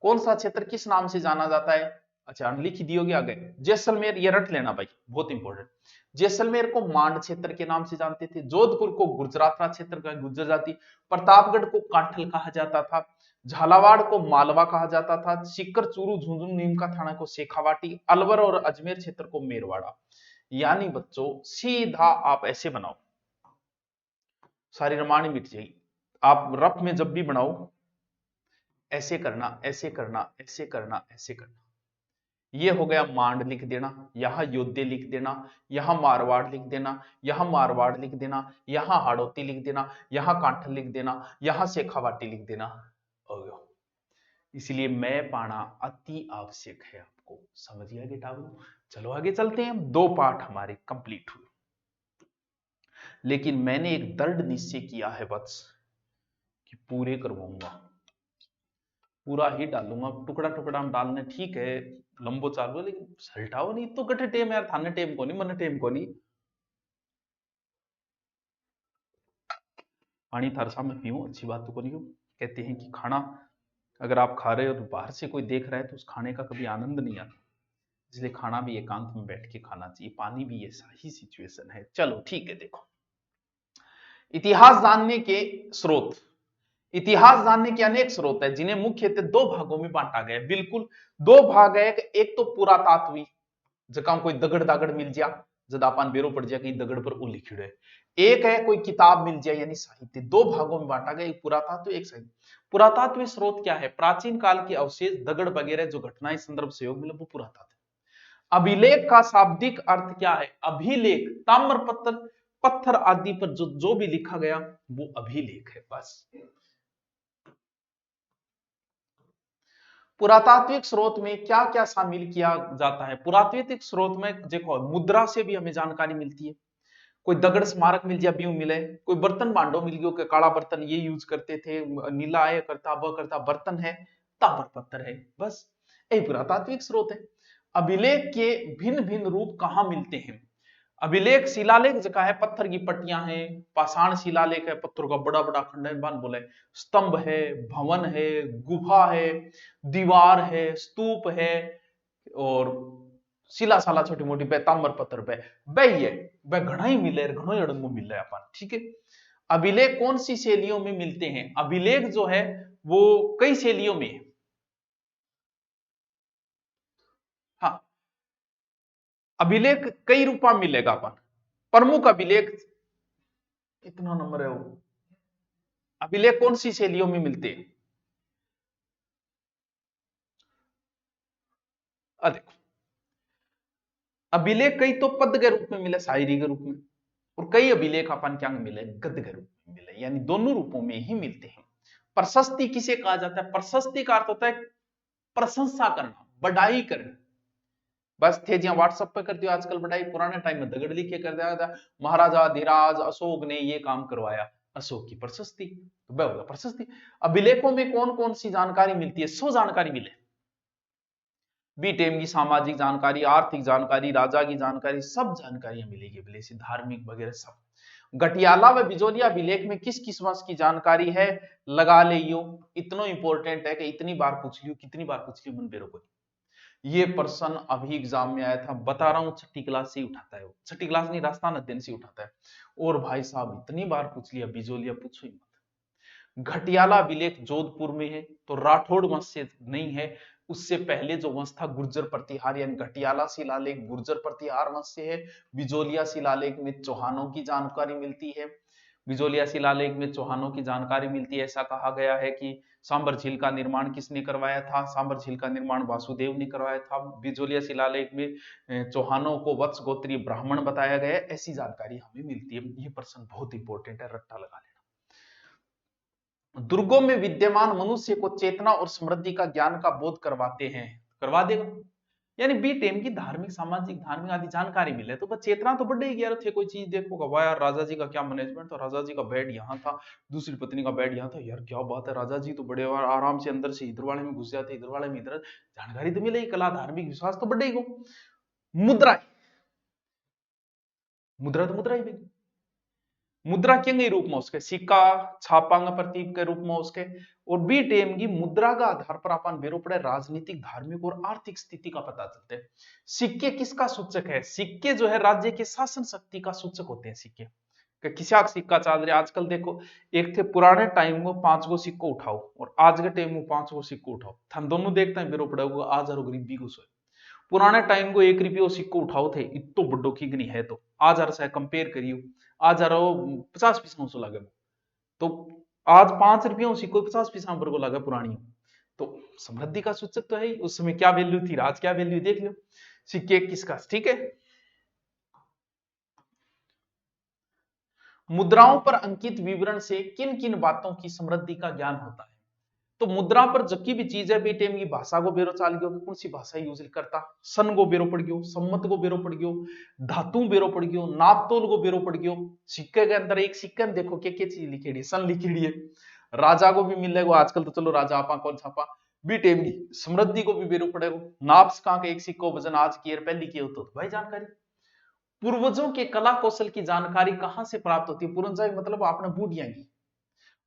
कौन सा क्षेत्र किस नाम से जाना जाता है? अच्छा लिख दियोगे आगे, जैसलमेर। ये रट लेना भाई, बहुत इंपॉर्टेंट। जैसलमेर को मांड क्षेत्र के नाम से जानते थे, जोधपुर को गुजरातरा क्षेत्र का गुर्जर जाति, प्रतापगढ़ को कांठल कहा जाता था, झालावाड़ को मालवा कहा जाता था, सीकर चूरू झुंझुनू नीमका थाना को शेखावाटी, अलवर और अजमेर क्षेत्र को मेरवाड़ा। यानी बच्चों सीधा आप ऐसे बनाओ, सारी रमाणी मिट जाएगी। आप रफ में जब भी बनाओ ऐसे करना, ऐसे करना, ऐसे करना, ऐसे करना। ये हो गया मांड लिख देना, यहां योद्धे लिख देना, यहां मारवाड़ लिख देना, यहां मारवाड़ लिख देना, यहां हाड़ौती लिख देना, यहां कांठल लिख देना, यहां शेखावाटी लिख देना। हो गया। इसलिए मैं पाना अति आवश्यक है, आपको समझ गया बेटाओ। चलो आगे चलते हैं, 2 पाठ हमारे कंप्लीट हुए। लेकिन मैंने एक दृढ़ निश्चय किया है वत्स, कि पूरे करवाऊंगा, पूरा ही डालूंगा, टुकड़ा टुकड़ा में डालने ठीक है, लंबो चालू है, लेकिन सल्टाओ नहीं तो गठे टेम यार, थाने टेम को नहीं, मन टेम को नहीं। पानी थार सामने पीऊं, अच्छी बात तो नहीं हो। कहते हैं कि खाना अगर आप खा रहे हो तो बाहर से कोई देख रहा है तो उस खाने का कभी आनंद नहीं आता, इसलिए खाना भी एकांत में बैठ के खाना चाहिए। पानी भी ऐसा ही सिचुएशन है। चलो ठीक है, देखो इतिहास जानने के स्रोत, इतिहास जानने के अनेक स्रोत है जिन्हें मुख्यतः दो भागों में बांटा गया है। बिल्कुल दो भाग है, एक तो पुरातात्विक, जका कोई दगड़ दागड़ मिल जा, जद अपन बेरो पड़ जाए कहीं दगड़ पर वो लिखिड़ है। एक है कोई किताब मिल जाए यानी साहित्य। दो भागों में बांटा गया, एक पुरातात्विक एक साहित्य। पुरातात्विक स्रोत क्या है? प्राचीन काल के अवशेष, दगड़ वगैरह जो घटनाएं संदर्भ सहयोग मिले वो पुरातात्विक। अभिलेख का शाब्दिक अर्थ क्या है? अभिलेख ताम्र पत्थर, पत्थर आदि पर जो जो भी लिखा गया वो अभिलेख है, बस। पुरातात्विक स्रोत में क्या क्या शामिल किया जाता है? पुरातात्विक स्रोत में देखो मुद्रा से भी हमें जानकारी मिलती है, कोई दगड़ स्मारक मिल जाए भी मिले, कोई बर्तन भांडो मिल गयो, काला बर्तन ये यूज करते थे, नीला है करता ब करता बर्तन है, ताम्र पत्थर है, बस यही पुरातात्विक स्रोत है। अभिलेख के भिन्न भिन्न रूप कहाँ मिलते हैं? अभिलेख शिलालेख जगह है, पत्थर की पट्टियां हैं, पाषाण शिलालेख है, पत्थर का बड़ा बड़ा खंडन बोले, स्तंभ है, भवन है, गुफा है, दीवार है, स्तूप है, और शिला साला छोटी मोटी पे ताम्र पत्थर पे बही है, वह घना ही मिले, घणो ही अड़ंगो मिल रहा है अपन, ठीक है। अभिलेख कौन सी शैलियों में मिलते हैं? अभिलेख जो है वो कई शैलियों में है। हाँ, अभिलेख कई रूपा मिलेगा अपन। प्रमुख अभिलेख कितना नंबर है वो? अभिलेख कौन सी शैलियों में मिलते हैं? देखो अभिलेख कई तो पद के रूप में मिले, शायरी के रूप में, और कई अभिलेख अपन क्या मिले? गद्य के रूप में मिले, यानी दोनों रूपों में ही मिलते हैं। प्रशस्ति किसे कहा जाता है? प्रशस्ति का अर्थ होता है प्रशंसा करना, बढ़ाई करना, बस थे जी व्हाट्सएप पे कर दियो आजकल बढ़ाई, पुराने टाइम में दगड़ लिखे कर दिया था, महाराजा धीराज अशोक ने ये काम करवाया, अशोक की प्रशस्ति, तो वह होगा प्रशस्ति। अभिलेखों में कौन कौन सी जानकारी मिलती है? सो जानकारी मिले, बी टेम की सामाजिक जानकारी, आर्थिक जानकारी, राजा की जानकारी, सब जानकारियां मिलेगी अभिलेख से, धार्मिक वगैरह सब। गटियाला व बिजोलिया अभिलेख में किस किस वर्ष की जानकारी है? लगा ले यो, इतना इंपॉर्टेंट है कि इतनी बार पूछ लियो, कितनी बार पूछ लियो मन बेरो को। ये प्रश्न अभी एग्जाम में आया था, बता रहा हूं, छठी क्लास से ही उठाता है वो, छठी क्लास नहीं राजस्थान अध्ययन से उठाता है, और भाई साहब इतनी बार पूछ लिया बिजोलिया, पूछो ही मत। घटियाला अभिलेख जोधपुर में है, तो राठौड़ वंश से नहीं है, उससे पहले जो वंश था गुर्जर प्रतिहार, यानी घटियाला शिलालेख गुर्जर प्रतिहार वंश से है। बिजोलिया शिलालेख में चौहानों की जानकारी मिलती है, बिजोलिया शिलालेख में चौहानों की जानकारी मिलती है। ऐसा कहा गया है कि सांबर झील का निर्माण किसने करवाया था? सांबर झील का निर्माण वासुदेव ने करवाया था। बिजोलिया शिलालेख में चौहानों को वत्स गोत्रीय ब्राह्मण बताया गया है, ऐसी जानकारी हमें मिलती है। ये प्रश्न बहुत इंपॉर्टेंट है, रट्टा लगा लेना। दुर्गों में विद्यमान मनुष्य को चेतना और समृद्धि का ज्ञान का बोध करवाते हैं, करवा देगा, यानी बी टेम की धार्मिक सामाजिक धार्मिक आदि जानकारी मिले तो बस चेतना तो बढ़ ही गया थे। कोई चीज देखो वाह यार राजा जी का क्या मैनेजमेंट, तो राजा जी का बेड यहाँ था, दूसरी पत्नी का बेड यहाँ था, यार क्या बात है, राजा जी तो बड़े आराम से अंदर से इधर वाले में घुस जाते, इधर वाले में इधर, जानकारी तो मिलेगी, कला धार्मिक विश्वास तो बढ़ेगा। मुद्रा, मुद्रा तो मुद्रा ही, मुद्रा के रूप में उसके सिक्का, छापांग प्रतीक के रूप में उसके, और बी टेम की मुद्रा का आधार पर अपन बेरो पड़े राजनीतिक धार्मिक और आर्थिक स्थिति का पता चलते हैं। सिक्के किसका सूचक है? सिक्के जो है राज्य के शासन शक्ति का सूचक होते हैं सिक्के। किसी सिक्का चल रहे आजकल देखो, एक थे पुराने टाइम में 5 गो सिक्को उठाओ और आज के टाइम में 5 गो सिक्को उठाओ, हम दोनों देखते हैं बेरो पड़ेगा आज हरो गरीबी को सोए। पुराने टाइम को 1 रुपये सिक्को उठाओ थे, इतो बड़ो खिगनी है, तो आज हर से कंपेयर करियो, आज हर 50 पैसा सो लगे, तो आज 5 रुपयों सिक्को 50 पैसा पर को लगा पुरानी, तो समृद्धि का सूचक तो है ही। उस समय क्या वैल्यू थी, आज क्या वैल्यू देख लो, सिक्के किसका, ठीक है। मुद्राओं पर अंकित विवरण से किन किन बातों की समृद्धि का ज्ञान होता है? तो मुद्रा पर जबकि भी चीज है बेटेम की भाषा को बेरो चाल गयो, कौन सी भाषा यूज करता, सन को बेरो पड़ गयो, सम्मत को बेरो पड़ गयो, धातु बेरो पड़ गयो, नाप तोल को बेरो पड़ गयो। सिक्के के अंदर एक सिक्के में देखो क्या क्या चीज लिखेड़ी है, सन लिखेड़ी है, राजा को भी मिलेगा आजकल, तो चलो राजा आपा कौन छापा भी टेम की समृद्धि को भी बेरू पड़ेगा। नाप्स का एक सिक्को वजन आज की पहली की हो तो भाई जानकारी। पूर्वजों के कला कौशल की जानकारी कहां से प्राप्त होती है? पूर्वज मतलब आपने बूढ़िया की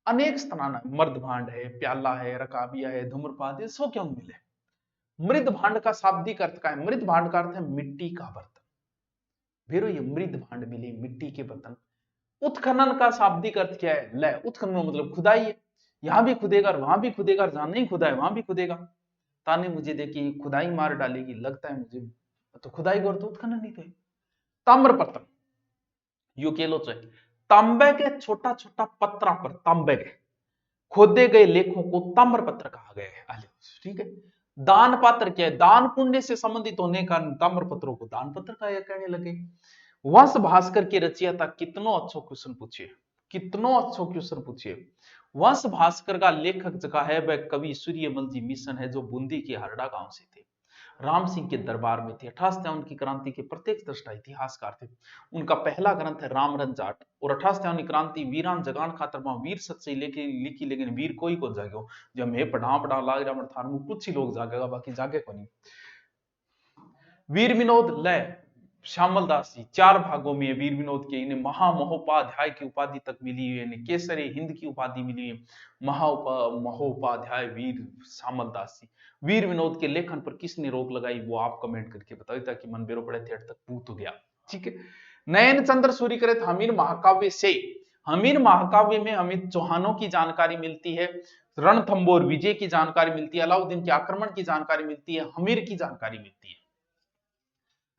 अनेक स्नान, मर्द भांड है, प्याला है, रकाबिया है, धूम्रपात है, सो क्यों मिले। मृद भांड का शाब्दिक अर्थ का है, मृद भांड का अर्थ है मिट्टी का बर्तन। फिर ये मृद भांड मिले मिट्टी के बर्तन। उत्खनन का शाब्दिक अर्थ क्या है? ले उत्खनन मतलब खुदाई है, यहां भी खुदेगा और वहां भी खुदेगा और जहां नहीं खुदा है वहां भी खुदेगा। ताने मुझे देखी खुदाई मार डालेगी लगता है मुझे, तो खुदाई कर तो उत्खनन नहीं तो है। ताम्रपत्र यू के लो चाहिए, तांबे के छोटा छोटा पत्रा पर तांबे के खोदे गए लेखों को ताम्रपत्र कहा गया है। ठीक है। दान पात्र क्या है? दान पुण्य से संबंधित होने का ताम्रपत्रों को दान पत्र का कहने लगे। वंश भास्कर की रचिया था, कितनों अच्छो क्वेश्चन पूछिए, कितनों अच्छो क्वेश्चन पूछिए। वंश भास्कर का लेखक जगह है वह कवि सूर्यमल जी मिशन है, जो बूंदी के हरड़ा गांव से थे, राम सिंह के दरबार में थे, 1857 की क्रांति के प्रत्येक दृष्टा इतिहासकार थे। उनका पहला ग्रंथ है रामरन जाट, और 1857 की क्रांति वीरान जगान खातर वीर सच्चाई लिखी, लेकिन वीर कोई को जागो, जब मैं पढ़ा लाग रहा थार कुछ ही लोग जागेगा बाकी जागे को नहीं। वीर विनोद लय श्यामल दास जी, 4 भागों में वीर विनोद के, इन्हें महामहोपाध्याय की उपाधि तक मिली हुई है, केसरी हिंद की उपाधि मिली है। महोपाध्याय वीर श्यामल दास जी। वीर विनोद के लेखन पर किसने रोक लगाई वो आप कमेंट करके बताओ, ताकि मन बेरो पड़े थे तक पूत हो गया। ठीक है। नयन चंद्र सूर्यकृत हमीर महाकाव्य से, हमीर महाकाव्य में हमें चौहानों की जानकारी मिलती है, रणथंबोर विजय की जानकारी मिलती है, अलाउद्दीन के आक्रमण की जानकारी मिलती है, हमीर की जानकारी मिलती है।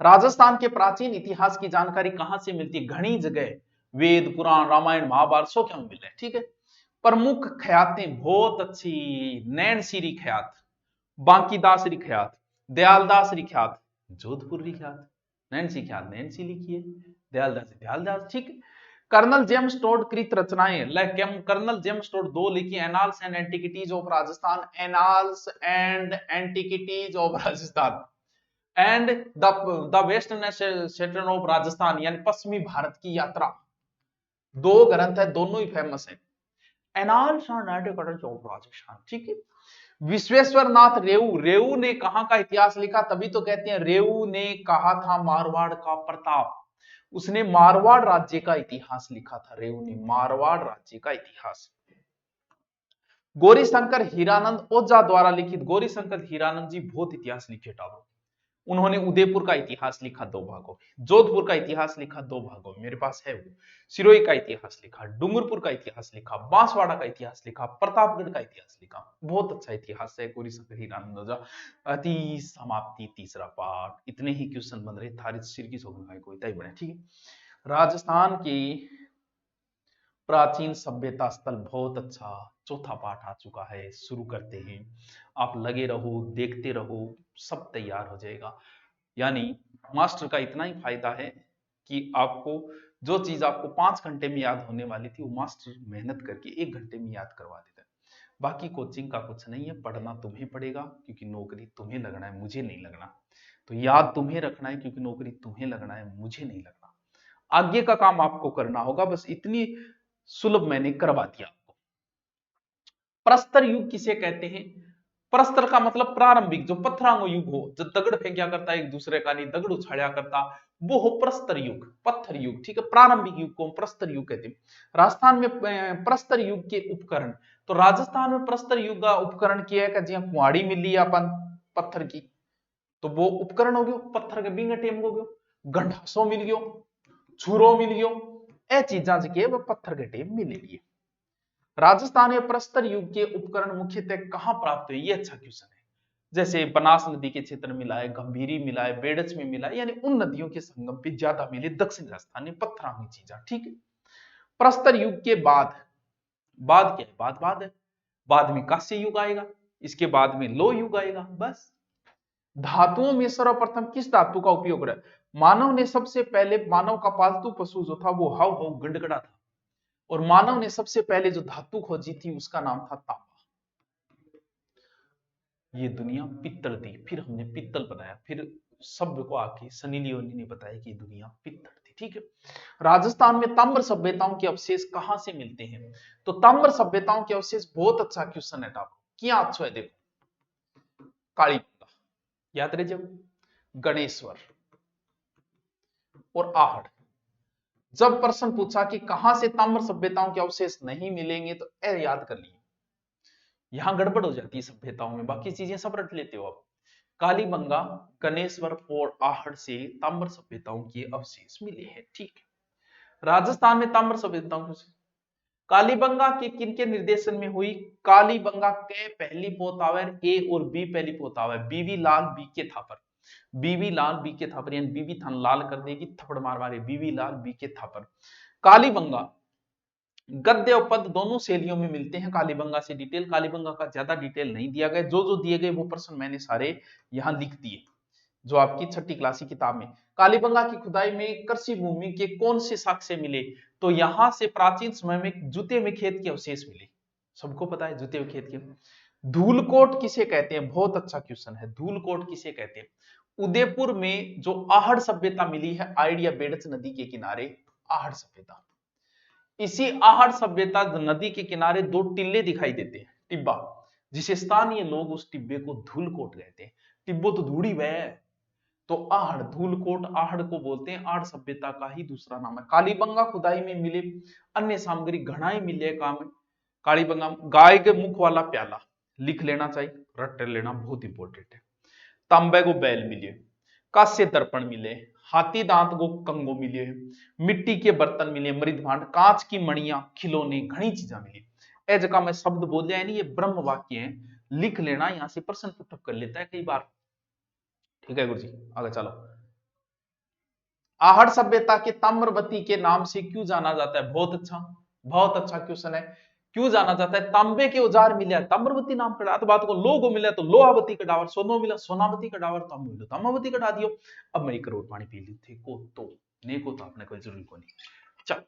राजस्थान के प्राचीन इतिहास की जानकारी कहां से मिलती है? घनी जगह, वेद पुराण रामायण महाभारत सो क्या मिल रहे हैं। ठीक है। प्रमुख ख्यातें बहुत अच्छी, नैन सीरी ख्यात, बांकीदासरी ख्यात, दयालदासरी ख्यात, जोधपुरी ख्यात, नैन्सी ख्यात नैन्सी लिखी है, दयालदास। ठीक है। कर्नल जेम्स टोड कृत रचनाएं, कर्नल जेम्स टोड 2 लिखी, annals and antiquities of Rajasthan, annals and antiquities of Rajasthan, and the western saturn of Rajasthan, यानी पश्चिमी भारत की यात्रा। 2 ग्रंथ है, दोनों ही फेमस है। Annals and antiquities of Rajasthan. ठीक है। विश्वेश्वर नाथ रेऊ, रेऊ ने कहां का इतिहास लिखा? तभी तो कहते हैं रेऊ ने कहा था मारवाड़ का प्रताप, उसने मारवाड़ राज्य का इतिहास लिखा था, रेऊ ने मारवाड़ राज्य का इतिहास। गौरीशंकर हीरानंद ओझा द्वारा लिखित, गौरीशंकर हीरानंद जी बहुत इतिहास लिखे टावर, उन्होंने उदयपुर का इतिहास लिखा 2 भागों में, जोधपुर का इतिहास लिखा 2 भागों में, मेरे पास है वो। सिरोही का इतिहास लिखा, डूंगरपुर का इतिहास लिखा, बांसवाड़ा का इतिहास लिखा, प्रतापगढ़ का इतिहास लिखा। बहुत अच्छा इतिहास है गौरीशंकर हीरानंद ओझा। अति समाप्ति तीसरा पार्ट, इतने ही क्वेश्चन बन रहे थारी सिर की सोगन को इतना ही बने। ठीक है। राजस्थान की प्राचीन सभ्यता स्थल बहुत अच्छा, चौथा पाठ आ चुका है, शुरू करते हैं। आप लगे रहो, देखते रहो, सब तैयार हो जाएगा। यानी मास्टर का इतना ही फायदा है कि आपको जो चीज आपको 5 घंटे में याद होने वाली थी, वो मास्टर मेहनत करके 1 घंटे में याद करवा देता है। बाकी कोचिंग का कुछ नहीं है, पढ़ना तुम्हें पड़ेगा क्योंकि नौकरी तुम्हें लगना है, मुझे नहीं लगना। तो याद तुम्हें रखना है क्योंकि नौकरी तुम्हें लगना है, मुझे नहीं लगना। आगे का काम आपको करना होगा, बस इतनी सुलभ मैंने करवा दिया आपको। प्रस्तर युग किसे कहते हैं? प्रस्तर का मतलब प्रारंभिक, जो पत्थरांगो युग हो, जो दगड़ फेंकिया करता एक दूसरे का, नहीं दगड़ उछाड़ा करता, वो हो प्रस्तर युग, पत्थर युग। ठीक है। प्रारंभिक युग को प्रस्तर युग कहते हैं। राजस्थान में प्रस्तर युग के उपकरण, तो राजस्थान में प्रस्तर युग का उपकरण किया है, जी कुआड़ी मिली अपन पत्थर की, तो वो उपकरण हो गयो, पत्थर के बिंग टेम हो गयो, गंढासो मिल गयो, छुरो मिल गयो, ए चीजा जो वो पत्थर के टेम मिले लिए। राजस्थान में प्रस्तर युग के उपकरण मुख्यतः कहां प्राप्त हुए? ये अच्छा क्वेश्चन है। जैसे बनास नदी के क्षेत्र में मिला है, गंभीरी मिला है, बेडच में मिला है, यानी उन नदियों के संगम पे ज्यादा मिले दक्षिण राजस्थान में पत्थरांगी चीजा। ठीक है। प्रस्तर युग के बाद, बाद क्या है? बाद है, बाद में कांस्य युग आएगा, इसके बाद में लो युग आएगा। बस। धातुओं में सर्वप्रथम किस धातु का उपयोग रहा? मानव ने सबसे पहले, मानव का पालतू पशु जो था वो हाउ गंडगड़ा था, और मानव ने सबसे पहले जो धातु खोजी थी उसका नाम था तांबा। ये दुनिया पित्तल थी, फिर हमने पित्तल बनाया, फिर सभ्य को आके सनी लियोनी ने बताया कि दुनिया पित्तल थी। ठीक है। राजस्थान में ताम्र सभ्यताओं के अवशेष कहां से मिलते हैं? तो ताम्र सभ्यताओं के अवशेष बहुत अच्छा क्वेश्चन है टाप क्या अच्छा है देखो, कालीबंगा याद रहे जब, गणेश्वर और आहड़। जब प्रश्न पूछा कि कहां से ताम्र सभ्यताओं के अवशेष नहीं मिलेंगे तो ए याद कर लिए, यहां गड़बड़ हो जाती है सभ्यताओं में, बाकी चीजें सब रट लेते हो आप। कालीबंगा, गणेश्वर और आहड़ से ताम्र सभ्यताओं के अवशेष मिले हैं, ठीक है। राजस्थान में ताम्र सभ्यताओं के कालीबंगा के किनके निर्देशन में हुई? कालीबंगा के पहली पोतावर ए और बी पहली पोतावर बीवी लाल बी के थापर, बीवी लाल बी के थापर, यानी बीवी थान लाल कर देगी थप्पड़ मार मारे, बीवी लाल बी के थापर। कालीबंगा गद्य और पद दोनों शैलियों में मिलते हैं। कालीबंगा से डिटेल, कालीबंगा का ज्यादा डिटेल नहीं दिया गया, जो जो दिए गए वो प्रश्न मैंने सारे यहां लिख दिए जो आपकी छठी क्लास की किताब में। कालीबंगा की खुदाई में कृषि भूमि के कौन से साक्ष्य मिले? तो यहां से प्राचीन समय में जुते हुए खेत के अवशेष मिले, सबको पता है जुते हुए खेत के। धूलकोट किसे कहते हैं? बहुत अच्छा क्वेश्चन है, धूलकोट किसे कहते हैं? उदयपुर में जो आहड़ सभ्यता मिली है, आइडिया बेडच नदी के किनारे आहड़ सभ्यता। इसी आहड़ सभ्यता नदी के किनारे दो टिल्ले दिखाई देते हैं, टिब्बा, जिसे स्थानीय लोग उस टिब्बे को धूलकोट कहते हैं। टिब्बो तो धूड़ी वह है, तो आहड़, धूलकोट आहड़ को बोलते हैं, आहड़ सभ्यता का ही दूसरा नाम है। कालीबंगा खुदाई में मिले अन्य सामग्री घनाई मिले काम है। कालीबंगा गाय के मुख वाला प्याला लिख लेना चाहिए, रट लेना बहुत इंपॉर्टेंट है। तांबे को बैल मिले, कांस्य दर्पण मिले, हाथी दांत को कंगो मिले, मिट्टी के बर्तन मिले, मृद भांड, कांच की मणियां, खिलौने, घनी चीजें मिली। ए जगह मैं शब्द बोल दिया, ये ब्रह्म वाक्य है, लिख लेना, यहां से प्रश्न पुटअप कर लेता है कई बार, ठीक है गुरु जी। आगे चलो। आहड़ सभ्यता के ताम्रवती के नाम से क्यों जाना जाता है? बहुत अच्छा क्वेश्चन है। क्यों जाना जाता है? तांबे के औजार मिले, ताम्रवती नाम कड़ा, तो बात को लोगो मिला तो लोहावती का डावर, सोनो मिला सोनावती का डावर, तांबो मिला ताम्रवती का डा दियो। अब मैं 1 करोड़ पानी पी ली थे को तो ने को तो आपने कोई जरूरी को नहीं। चल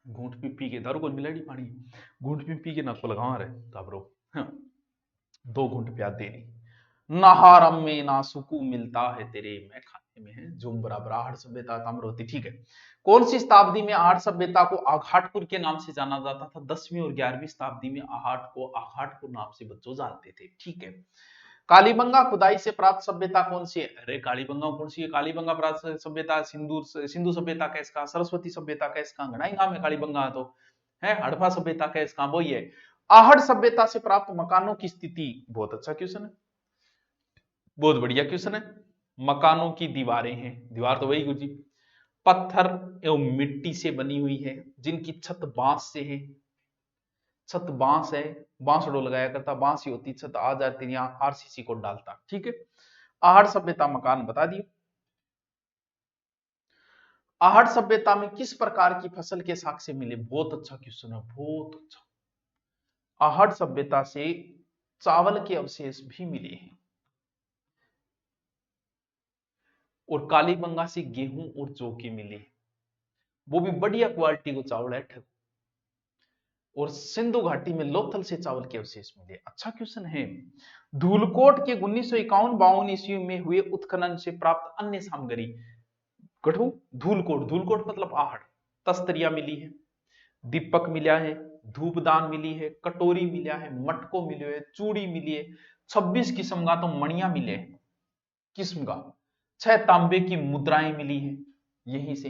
घूंट पी के दारू को मिलाड़ी पानी, घूंट पी के नाक को लगा रहे ताबरो, हाँ। 2 घूंट प्याद दे रही। नहारम में ना सुकून मिलता है तेरे, मैं खाने में है जुम बराबर। आहड़ सभ्यता ताम्रवती, ठीक है। कौन सी शताब्दी में आहड़ सभ्यता को आघाटपुर के नाम से जाना जाता था? 10वीं और 11वीं शताब्दी में आघाटपुर नाम से बच्चों जानते थे, ठीक है। कालीबंगा खुदाई से प्राप्त सभ्यता कौन सी है? अरे कालीबंगा कौन सी है? कालीबंगा प्राप्त सभ्यता सिंधु सभ्यता का इसका, सरस्वती सभ्यता का इसका, घना ही नाम है कालीबंगा तो है। हड़प्पा सभ्यता का इसका वही है। आहड़ सभ्यता से प्राप्त मकानों की स्थिति, बहुत अच्छा क्वेश्चन है, बहुत बढ़िया क्वेश्चन है। मकानों की दीवारें हैं, दीवार तो वही गुरुजी, पत्थर एवं मिट्टी से बनी हुई है, जिनकी छत बांस से है, छत बांस है, बांसड़ो लगाया करता, बांस ही होती छत, आ जाती यहाँ आरसीसी को डालता, ठीक है। आहड़ सभ्यता मकान बता दिए। आहड़ सभ्यता में किस प्रकार की फसल के साक्ष्य मिले? बहुत अच्छा क्वेश्चन है, बहुत अच्छा। आहड़ सभ्यता से चावल के अवशेष भी मिले हैं, और कालीबंगा से गेहूं और जौ के मिले, वो भी बढ़िया क्वालिटी को चावल है। और सिंधु घाटी में लोथल से चावल के अवशेष मिले, अच्छा क्वेश्चन है। धूलकोट के 1951-52 ईस्वी में हुए उत्खनन से प्राप्त अन्य सामग्री, गढ़ू धूलकोट, धूलकोट मतलब आहड़, तस्तरिया मिली है, दीपक मिला है, धूपदान मिली है, कटोरी मिला है, मटको मिले है, चूड़ी मिली है, 26 किस्म का तो मणिया मिले, किस्म का 6 तांबे की मुद्राएं मिली है यहीं से,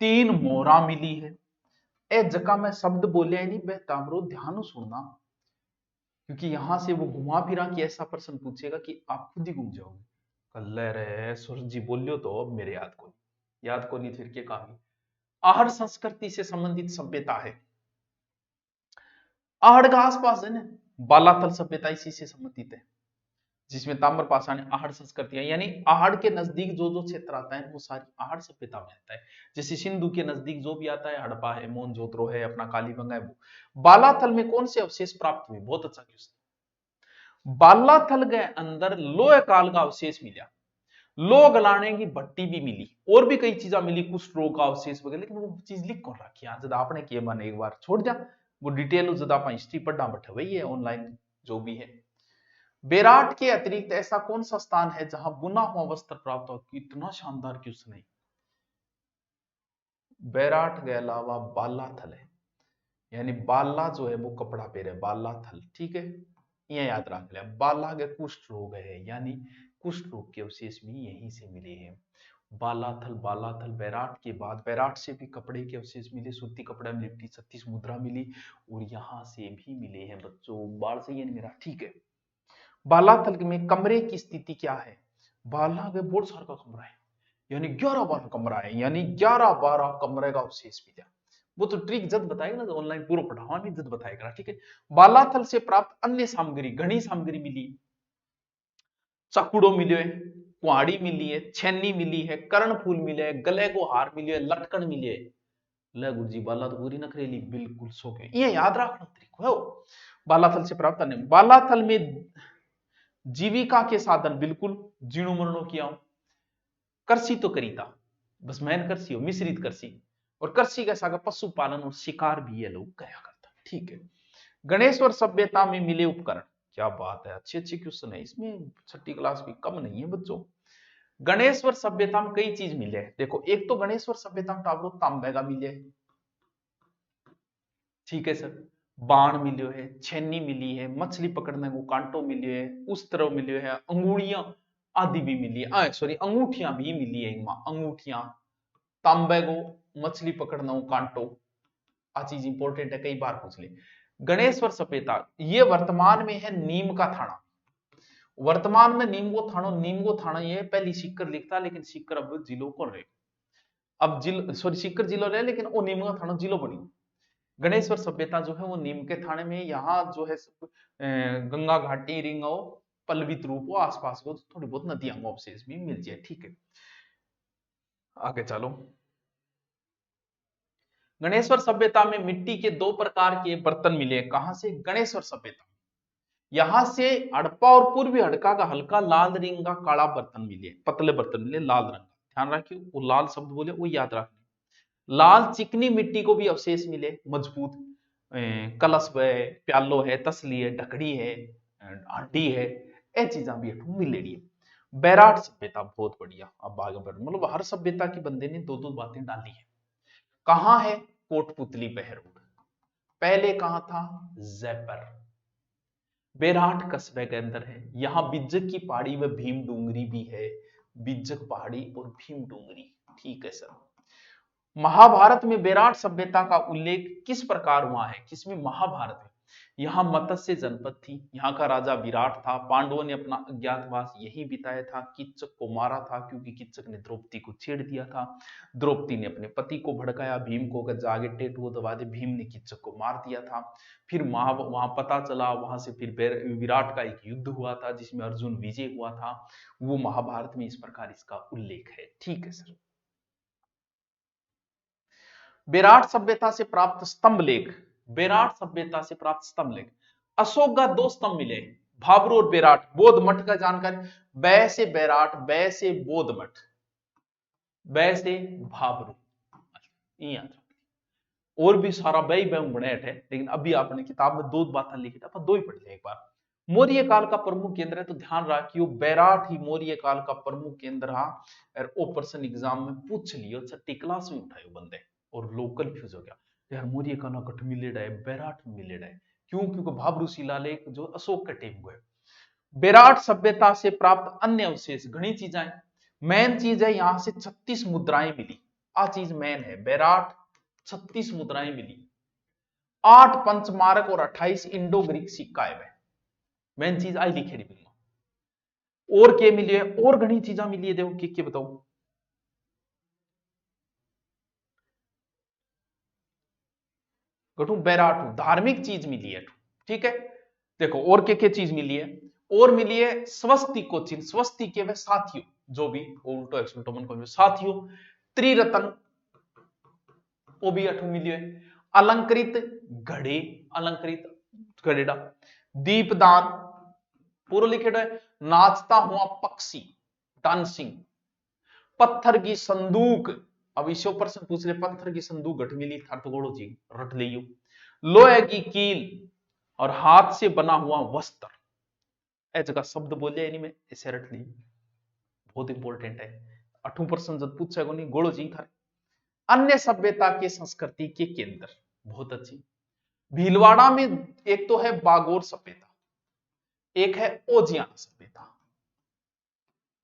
3 मोहरा मिली है। ए जगह मैं शब्द बोलिया नहीं बे तामरो, ध्यान सुनना, क्योंकि यहां से वो घुमा फिरा कि ऐसा प्रश्न पूछेगा कि आप खुद ही घूम जाओगे। कल रे सूरज जी बोलियो तो अब मेरे याद को नहीं फिर के काम। आहड़ संस्कृति से संबंधित सभ्यता है, आहड़ का आसपास है ना, बालाथल सभ्यता इसी से संबंधित है, जिसमें ताम्र पाषाण आहड़ संस्कृतियां, यानी आहड़ के नजदीक जो जो क्षेत्र आता है वो सारी आहड़ सभ्यता में आता है। जैसे सिंधु के नजदीक जो भी आता है, हड़प्पा है, मोहनजोदड़ो है, अपना कालीबंगा है, वो। बालाथल में कौन से अवशेष प्राप्त हुए? बहुत अच्छा क्वेश्चन। बालाथल के अंदर लोह काल का अवशेष मिला, लोह गलाने की भट्टी भी मिली, और भी कई चीजें मिली, कुछ रोग का अवशेष वगैरह, लेकिन वो चीज लिख कौन रखी है जब आपने किए मन एक बार छोड़ जा, वो डिटेल जब आप हिस्ट्री पढ़ना बैठे वही है ऑनलाइन जो भी है। बेराट के अतिरिक्त ऐसा कौन सा स्थान है जहां बुना हुआ वस्त्र प्राप्त हो? कितना शानदार क्वेश्चन है। बेराट के अलावा बालाथल है, यानी बाला जो है वो कपड़ा पहने, बालाथल, ठीक है, ये याद रख लिया। बाला के कुष्ठ रोग है, यानी कुष्ठ रोग के अवशेष भी यहीं से मिले हैं। बालाथल, बालाथल बेराट के बाद, बेराट से भी कपड़े के अवशेष मिले, सूती कपड़ा में लिपटी 36 मुद्रा मिली, और यहां से भी मिले हैं बच्चों। बाढ़ से ये नहीं मेरा, ठीक है। बालाथल में कमरे की स्थिति क्या है? बाला के बहुत सारा का कमरा है, यानी 11-12 कमरा है, यानी 11-12 कमरे का अवशेष मिला। वो तो ट्रिक जद बताएगा ना, ऑनलाइन पूरा पढ़ावा नहीं जद बताएगा, ठीक है। बालाथल से प्राप्त अन्य सामग्री, घनी सामग्री मिली, चकुड़ो मिले, कुहाड़ी मिली है, छेनी मिली है, कर्ण फूल मिले है, गले को हार मिले, लटकन मिले। ले गुरुजी बाला तो पूरी नखरेली, बिल्कुल सो गए, ये याद रखना तरीका है। बालाथल से प्राप्त अन्य, बालाथल में जीविका के साधन बिल्कुल जीणो मरणो किया, कृषि तो करीता, बस मैन कृषि हो, मिश्रित कृषि, और कृषि के साथ पशुपालन और शिकार भी ये लोग करा करता, ठीक है। गणेश्वर सभ्यता में मिले उपकरण, क्या बात है, अच्छे अच्छे क्वेश्चन है इसमें, छठी क्लास भी कम नहीं है बच्चों। गणेश्वर सभ्यता में कई चीज मिले, देखो एक तो गणेश्वर सभ्यता में टावरो तांबे का मिले, ठीक है सर, बाण मिले है, छेनी मिली है, मछली पकड़ने को कांटो मिले है, उस तरह मिले है, अंगुड़ियां आदि भी मिली है, सॉरी अंगूठियां भी मिली है, अंगूठियां, तांबे को मछली पकड़ना हो कांटो, आ चीज इंपॉर्टेंट है, कई बार पूछ ले। गणेश्वर सभ्यता ये वर्तमान में है नीम का थाना, वर्तमान में नीम को थाना ये पहली सिक्कर लिखता, लेकिन सिक्कर अब जिलों को रहे, अब जिल सॉरी सिक्कर जिलो रहे, लेकिन वो नीम का थाना जिलो बनी। गणेश्वर सभ्यता जो है वो नीम के थाने में, यहाँ जो है गंगा घाटी रिंग हो, पल्लवित रूप हो, आसपास को थोड़ी बहुत नदियां अवशेष भी मिल जाए, ठीक है। आगे चलो, गणेश्वर सभ्यता में मिट्टी के 2 प्रकार के बर्तन मिले, कहां से? गणेश्वर सभ्यता, यहां से हड़प्पा और पूर्वी हड़का का हल्का लाल रंग का काला बर्तन मिले, पतले बर्तन मिले लाल रंग का, ध्यान रखियो वो लाल शब्द बोले वो याद रखना। लाल चिकनी मिट्टी को भी अवशेष मिले, मजबूत कलश है, प्यालो है, तसली है, ढकड़ी है, हांडी है, ये चीजा भी मिलेगी। बैराट सभ्यता बहुत बढ़िया, अब आगे बढ़, मतलब हर सभ्यता की बंदे ने 2-2 बातें डाली है। कहां है? कोटपुतली बहरोड, पहले कहां था? जयपुर, बेराट कस्बे के अंदर है, यहां बिज्जक की पहाड़ी व भीम डूंगरी भी है, बिज्जक पहाड़ी और भीम डूंगरी, ठीक है सर। महाभारत में बेराट सभ्यता का उल्लेख किस प्रकार हुआ है? किसमें? महाभारत में। यहाँ मत्स्य जनपद थी, यहाँ का राजा विराट था, पांडवों ने अपना अज्ञातवास यही बिताया था, किच्चक को मारा था क्योंकि किच्चक ने द्रौपदी को छेड़ दिया था, द्रौपदी ने अपने पति को भड़काया, भीम को अगर जागे टेटू दबा दे, भीम ने किच्चक को मार दिया था। फिर वहां पता चला, वहां से फिर विराट का एक युद्ध हुआ था जिसमें अर्जुन विजय हुआ था, वो महाभारत में इस प्रकार इसका उल्लेख है, ठीक है सर। बेराट सभ्यता से प्राप्त स्तंभ लेख, बेराट सभ्यता से प्राप्त स्तंभ लेख, अशोक का 2 स्तंभ मिले, भाबरू और बेराट, बौद्ध मठ का जानकारी, बै से बेराट, बै से बौद्ध मठ, बै से भाबरू, याद रखो। और भी सारा बई बनेट है, लेकिन अभी आपने किताब में 2 बातें लिखी था, अपन 2 ही पढ़ ले एक बार। मौर्य काल का प्रमुख केंद्र है, तो ध्यान रखियो बैराट ही मौर्य काल का प्रमुख केंद्र हा, और ऑपरेशन एग्जाम में पूछ लियो, छठी क्लास में उठायो बंदे, और लोग कंफ्यूज हो गया, यार मौर्य काल गठ मिलेड़ा है, बैराट में मिलेड़ा है, क्यों? क्योंकि भाबरू शिलालेख जो अशोक के टाइम को है। बेराट सभ्यता से प्राप्त अन्य अवशेष, घनी चीजें, मेन चीज है यहां से 36 मुद्राएं मिली, आ चीज मेन है, बेराट 36 मुद्राएं मिली, 8 पंचमारक और 28 इंडो ग्रीक सिक्का है, मेन चीज आई लिखेड़ी बिल्कुल। और के मिली है? और घनी चीजा मिली है, देखो के बताओ। गठू बैराटू धार्मिक चीज मिली है, ठीक है। देखो और के चीज मिली है, और मिली है स्वस्ति को चिन्ह, स्वस्ति के वे साथियों, जो भी उल्टो एक्सुल्टो मन को साथियों, त्रिरत्न वो भी अठू मिली है, अलंकृत घड़े, अलंकृत घड़ेड़ा, दीपदान पूरा लिखेड़ा है, नाचता हुआ पक्षी, डांसिंग, पत्थर की संदूक, अब इससे प्रश्न पूछ ले, पत्थर की संदूक घट मिली था तो गोड़ो जी रट लियो, लोहे की कील और हाथ से बना हुआ वस्त्र, ए जगह शब्द बोलिया नहीं मैं इसे रट ली, बहुत इंपॉर्टेंट है। 8वां प्रश्न जब पूछा को नहीं गोड़ो जी था। अन्य सभ्यता के संस्कृति के केंद्र, बहुत अच्छी। भीलवाड़ा में एक तो है बागोर सभ्यता, एक है ओजियाना सभ्यता,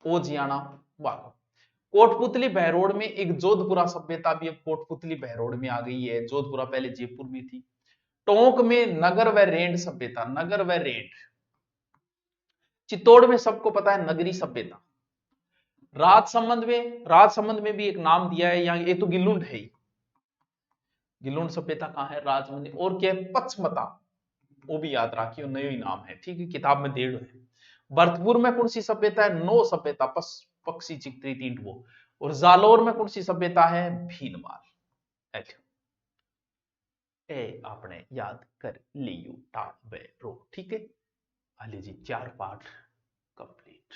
ओजियाना बागोर। कोटपुतली बहरोड में एक जोधपुरा सभ्यता भी अब कोटपुतली बहरोड में आ गई है, जोधपुरा पहले जयपुर में थी। टोंक में नगर व रेंड सभ्यता, नगर व रेंड। चित्तौड़ में सबको पता है नगरी सभ्यता। राजसमंद में भी एक नाम दिया है यहाँ, ये तो गिलुंड है ही। गिलुंड सभ्यता कहां है? राजमंदिर। और क्या है? पचमता, वो भी याद रखियो, नयो ही नाम है, ठीक है, किताब में डेढ़ है। भरतपुर में कौन सी सभ्यता है? नो सभ्यता, पक्षी चित्री तींट वो। और जालोर में कौन सी सभ्यता है? भीनमाल। ए आपने याद कर लियो रो, ठीक है। आलिए जी 4 पार्ट कंप्लीट।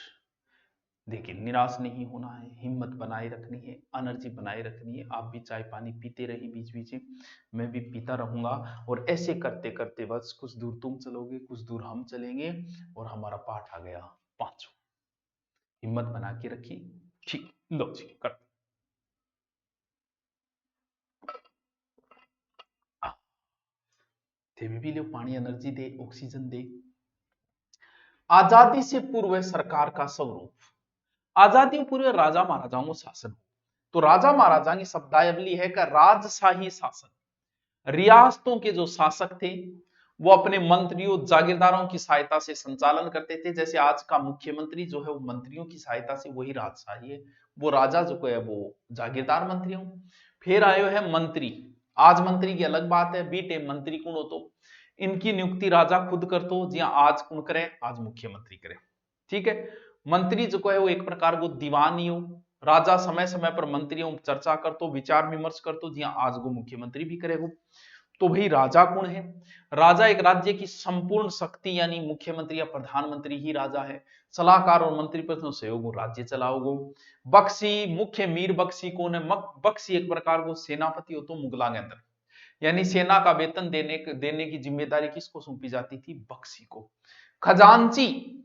देखिए निराश नहीं होना है, हिम्मत बनाए रखनी है, एनर्जी बनाए रखनी है। आप भी चाय पानी पीते रहिए बीच बीच में, मैं भी पीता रहूंगा। और ऐसे करते करते बस कुछ दूर तुम चलोगे, कुछ दूर हम चलेंगे, और हमारा पाठ आ गया 5वां। हिम्मत बना के रखिए, ठीक। लो जी कर भी लो, पानी एनर्जी दे, ऑक्सीजन दे। आजादी से पूर्व सरकार का स्वरूप। आजादी पूर्व राजा महाराजाओं का शासन। तो राजा महाराजा की शब्दावली है का राजशाही शासन। रियासतों के जो शासक थे वो अपने मंत्रियों जागीरदारों की सहायता से संचालन करते थे। जैसे आज का मुख्यमंत्री जो है वो मंत्रियों की सहायता से, वही राजशाही है। वो राजा जो है वो जागीरदार मंत्रियों। फिर आयो है मंत्री। आज मंत्री की अलग बात है, बीटे मंत्री कौन हो तो इनकी नियुक्ति राजा खुद करतो, जी आज कौन करे? आज मुख्यमंत्री करे, ठीक है। मंत्री जो है वो एक प्रकार को दीवानी हो। राजा समय समय पर मंत्रियों चर्चा करतो, विचार विमर्श करतो, जी आज को मुख्यमंत्री भी करेगो। तो भाई राजा कौन है? राजा एक राज्य की संपूर्ण शक्ति यानी मुख्यमंत्री या प्रधानमंत्री ही राजा है। सलाहकार और मंत्री पर सहयोग राज्य चलाओगो। बख्शी मुख्य मीर बख्शी कौन है? बख्शी एक प्रकार को सेनापति हो तो मुगला के अंदर, यानी सेना का वेतन देने की जिम्मेदारी किसको सौंपी जाती थी? बख्शी को। खजांची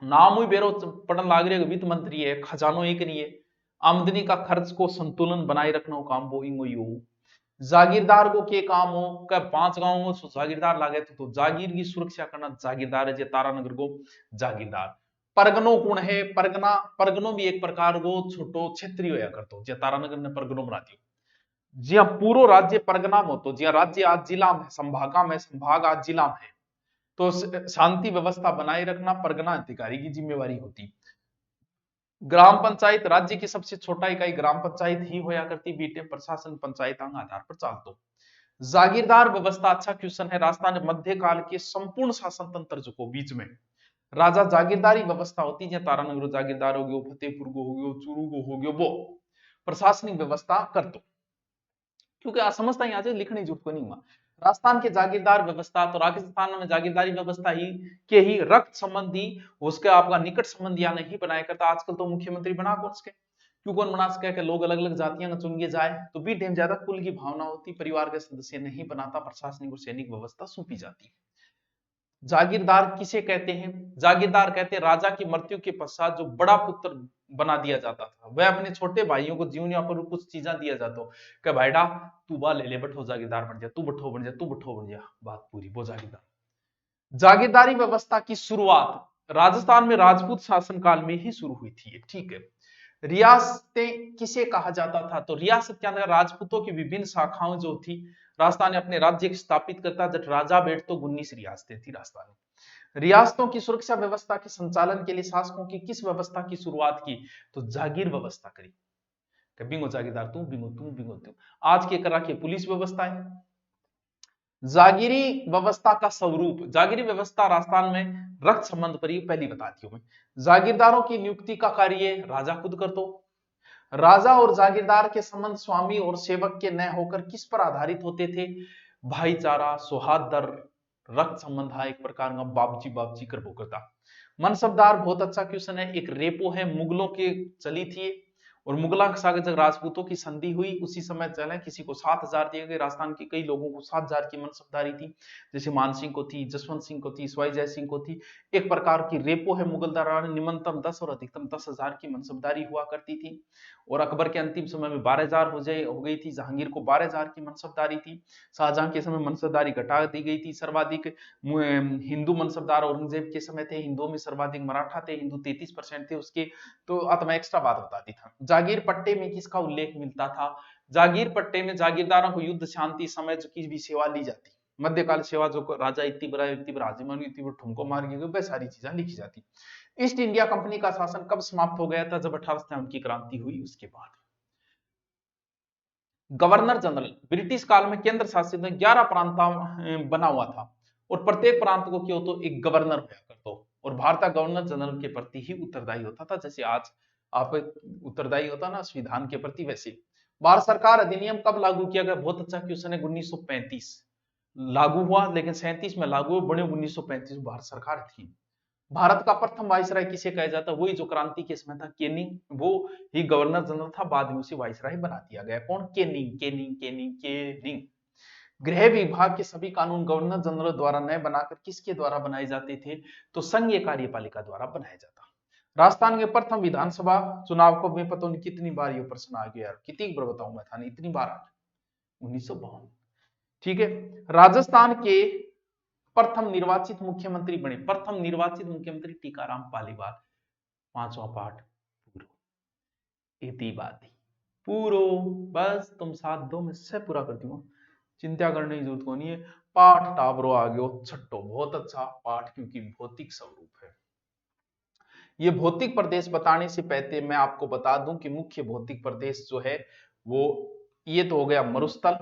नाम ही बेरो पढ़न लाग रहे, वित्त मंत्री है, खजानो एक नहीं है। आमदनी का खर्च को संतुलन बनाए रखना हो काम वो इंगो यो। जागीरदार को के काम हो क्या? 5 गांव में जागीरदार लागे तो जागीर की सुरक्षा करना जागीरदार है। तारानगर को जागीरदार। परगनो कौन है? परगना, परगनो भी एक प्रकार को छोटो क्षेत्रीय होया करतो, जे तारानगर ने परगनो बना दियो। जी हाँ, पूरा राज्य परगना में होतो, जी राज्य आज जिला में, संभागा में, संभाग आज जिला में है। तो शांति व्यवस्था बनाए रखना परगना अधिकारी की जिम्मेवारी होती। ग्राम पंचायत राज्य की सबसे छोटा इकाई ग्राम पंचायत ही होया करती। बीटे प्रशासन पंचायत आधार पर चालतो। जागीरदार व्यवस्था, अच्छा क्वेश्चन है। राजस्थान मध्यकाल के संपूर्ण शासन तंत्र जो बीच में राजा जागीरदारी व्यवस्था होती है। तारानगर जागीरदार हो गयो, फतेहपुर को हो गयो, चूरू को हो गयो, वो प्रशासनिक व्यवस्था कर दो। क्योंकि आज समझता यहाँ से लिखने जरूरत को नहीं हुआ। राजस्थान के जागीरदार व्यवस्था, तो राजस्थान में जागीरदारी व्यवस्था ही के ही रक्त संबंधी उसके आपका निकट संबंधी या नहीं बनाया करता। आजकल तो मुख्यमंत्री बना कौन सके? क्यों कौन बना सके? लोग अलग अलग जातियां चुन के जाए तो भी टाइम ज्यादा कुल की भावना होती, परिवार के सदस्य नहीं बनाता, प्रशासनिक और सैनिक व्यवस्था सौंपी जाती। जागीरदार किसे कहते हैं? जागीरदार कहते हैं राजा की मृत्यु के पश्चात जो बड़ा पुत्र बना दिया जाता था, वह अपने छोटे भाइयों को जीवन या पर कुछ चीजें दिया जाता कि भाईडा तू बा ले ले, बैठो जागीरदार बन जा, तू बैठो बन जा, तू बैठो बन जा, बात पूरी। वो जागीरदार। जागीरदारी व्यवस्था की शुरुआत राजस्थान में राजपूत शासनकाल में ही शुरू हुई थी, ठीक है। रियासतें किसे कहा जाता था? तो रियासत के अंदर राजपूतों की विभिन्न शाखाओं जो थी, राजस्थान ने अपने राज्य स्थापित करता जब राजा बैठ तो 19 रियासतें थी राजस्थान में। रियासतों की सुरक्षा व्यवस्था के संचालन के लिए शासकों की किस व्यवस्था की शुरुआत की? तो जागीर व्यवस्था करी। बिंगो जागीरदार तू, बिंगो तू, बिंगो तू। आज के करा की पुलिस व्यवस्था है। जागीरी व्यवस्था का स्वरूप, जागीरी व्यवस्था राजस्थान में रक्त संबंध पर ही पहली बताती हूं मैं। जागीरदारों की नियुक्ति का कार्य राजा खुद कर दो। राजा और जागीरदार के संबंध स्वामी और सेवक के न होकर किस पर आधारित होते थे? भाईचारा, सौहार्द, रक्त संबंध, एक प्रकार का बाबजी बाबजी कर भोकरता। मनसबदार बहुत अच्छा क्वेश्चन है। एक रेपो है, मुगलों के चली थी और मुगलों के साथ जब राजपूतों की संधि हुई उसी समय चले किसी को 7,000 दिए गए, राजस्थान के कई लोगों को 7,000 की मनसबदारी थी, जैसे मान सिंह को थी, जसवंत सिंह को थी, सवाई जय सिंह को थी। एक प्रकार की रेपो है, मुगल दरबार में निम्नतम 10 और अधिकतम 10,000 की मनसबदारी हुआ करती थी। और अकबर के अंतिम समय में 12,000 हो गई थी, जहांगीर को 12,000 की मनसबदारी थी, शाहजहां के समय मनसबदारी घटा दी गई थी। सर्वाधिक हिंदू मनसबदार औरंगजेब के समय थे, हिंदुओं में सर्वाधिक मराठा थे, हिंदू 33% थे उसके। तो मैं एक्स्ट्रा बात बताती था। जागीर पट्टे में किसका उल्लेख मिलता था? जागीर पट्टे में जागीरदारों को युद्ध शांति समय की भी सेवा ली जाती, मध्यकाल सेवा जो राजा इतनी बड़ा हाजिमान इतनी बड़ा ठुमको मार गए, वह सारी चीजें लिखी जाती। ईस्ट इंडिया कंपनी का शासन कब समाप्त हो गया था? जब 18 की क्रांति हुई उसके बाद। गवर्नर जनरल ब्रिटिश काल में केंद्र शासित में 11 प्रांत बना हुआ था और प्रत्येक प्रांत को क्यों तो एक गवर्नर होया करता, और भारत का गवर्नर जनरल के प्रति ही उत्तरदायी होता था, जैसे आज आप उत्तरदायी होता ना संविधान के प्रति, वैसे। भारत सरकार अधिनियम कब लागू किया गया? बहुत अच्छा क्वेश्चन है। 1935 लागू हुआ, लेकिन 37 में लागू हुआ, बने 1935 भारत सरकार थी। भारत का प्रथम वाइसराय किसे कहा जाता है? वही जो क्रांति के समय था, केनिंग, वो ही गवर्नर जनरल था, बाद में उसे वाइसराय बना दिया गया। कौन? Canning, Canning, Canning, Canning. गृह विभाग के सभी कानून गवर्नर जनरल द्वारा नए बनाकर किसके द्वारा बनाए जाते थे? तो संघीय कार्यपालिका द्वारा बनाया जाता। राजस्थान के प्रथम विधानसभा चुनाव को मैं पता नहीं कितनी बार ये प्रश्न आ गया यार, कितनी बार बताऊं मैं, था नहीं इतनी बार 1952। ठीक है। राजस्थान के प्रथम निर्वाचित मुख्यमंत्री बने, प्रथम निर्वाचित मुख्यमंत्री टीकाराम पालीवाल। 5वां पाठ पूरो, इतनी बात ही पूरो, बस तुम साथ दो मैं से पूरा कर दूंगा, चिंता करने की जरूरत को नहीं है। पाठ टाबरो आ गयो छठो, बहुत अच्छा पाठ, क्योंकि भौतिक स्वरूप है। ये भौतिक प्रदेश बताने से पहले मैं आपको बता दूं कि मुख्य भौतिक प्रदेश जो है वो ये तो हो गया मरुस्थल,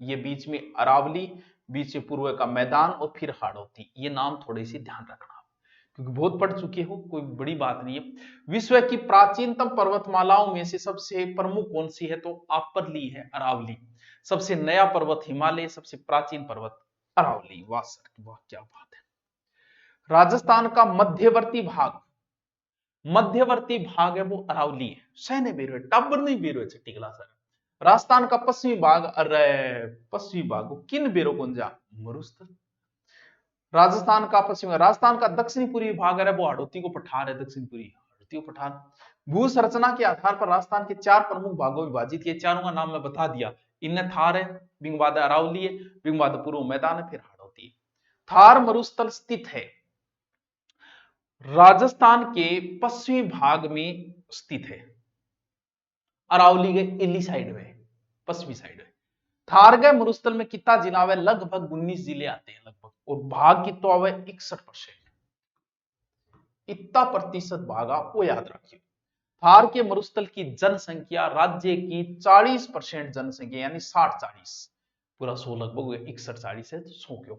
ये बीच में अरावली, बीच में पूर्व का मैदान और फिर हाड़ौती। ये नाम थोड़े से ध्यान रखना क्योंकि बहुत पढ़ चुके हो, कोई बड़ी बात नहीं है। विश्व की प्राचीनतम पर्वतमालाओं में से सबसे प्रमुख कौन सी है? तो अप्परली है, अरावली। सबसे नया पर्वत हिमालय, सबसे प्राचीन पर्वत अरावली। वाह सर, वाह क्या बात है। राजस्थान का मध्यवर्ती भाग, मध्यवर्ती भाग है वो अरावली है, सैन्य बेरो टब्बर नहीं बेरो है, छठी क्लास है। राजस्थान का पश्चिमी भाग, अरे पश्चिमी भाग किन बेरो कौन जा? मरुस्थल। राजस्थान का पश्चिमी, राजस्थान का दक्षिणी पूर्वी भाग है वो हाड़ौती को पठार है, दक्षिण पूर्वी हाड़ौती को पठार। भू संरचना के आधार पर राजस्थान के 4 प्रमुख भागों में विभाजित किए, चारों का नाम मैं बता दिया। इनमें थार है, बिंगवाद अरावली है, बिंगवाद पूर्व मैदान है, फिर हाड़ौती। थार मरुस्थल स्थित है राजस्थान के पश्चिमी भाग में स्थित है, अरावली के इली साइड में, पश्चिमी साइड में। थारगढ़ मरुस्थल में कितना जिला है? लगभग 19 जिले आते हैं लगभग, और भाग कितना हुआ है? 61%। इतना प्रतिशत भाग आपको याद रखिए। थार के मरुस्थल की जनसंख्या राज्य की 40% जनसंख्या, यानी 60-40, पूरा 100 लगभग 61-40 है, तो 100 क्यों।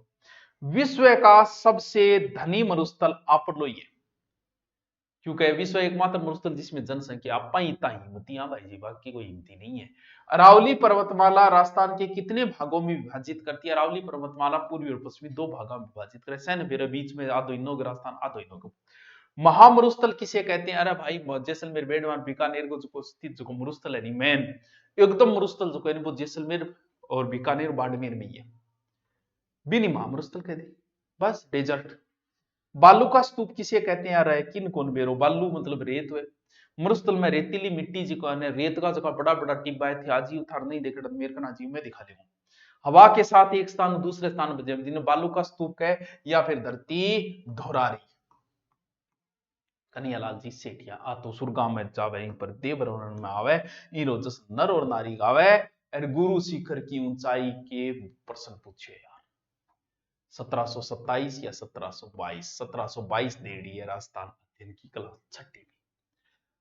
विश्व का सबसे धनी मरुस्थल अपर्लोई है, क्योंकि विश्व एकमात्र मरुस्थल जिसमें जनसंख्या आपा इतना हिम्मतियां भाई जी, बाकी कोई हिम्मती नहीं है। अरावली पर्वतमाला राजस्थान के कितने भागों में विभाजित करती है? अरावली पर्वतमाला पूर्वी और पश्चिमी 2 भागों में विभाजित करे, सैन्य बेरा बीच में आधो इन्नो राजस्थान, आधो इन्नो। महामरुस्थल किसे कहते हैं? अरे भाई जैसलमेर, बेडवान, बीकानेर को जो स्थित जो मरुस्थल है नहीं, मेन एकदम मरुस्थल जो है वो जैसलमेर और बीकानेर बाड़मेर में ही है, बिनी महामरुस्थल कहते, बस डेजर्ट। बालू का स्तूप किसे कहते हैं? यार किन कौन बेरो, बालू मतलब रेत है, मरुस्थल में रेतीली मिट्टी जी को रेत का जो बड़ा बड़ा टिब्बा है, आज ही उतार नहीं देख मेरे का जी मैं दिखा दूंगा। हवा के साथ एक स्थान दूसरे स्थान पर जिन्हें बालू का स्तूप है, या फिर धरती धोरारी। कन्हैयालाल जी सेठिया आ तो सुरगा में जावे, इन पर देवरण में आवे, इरो जस नर और नारी गावे, और गुरु शिखर की ऊंचाई के प्रश्न पूछे यार। 1727 या 1722, 1722 देड़ी है राजस्थान अध्ययन की क्लास छठी में।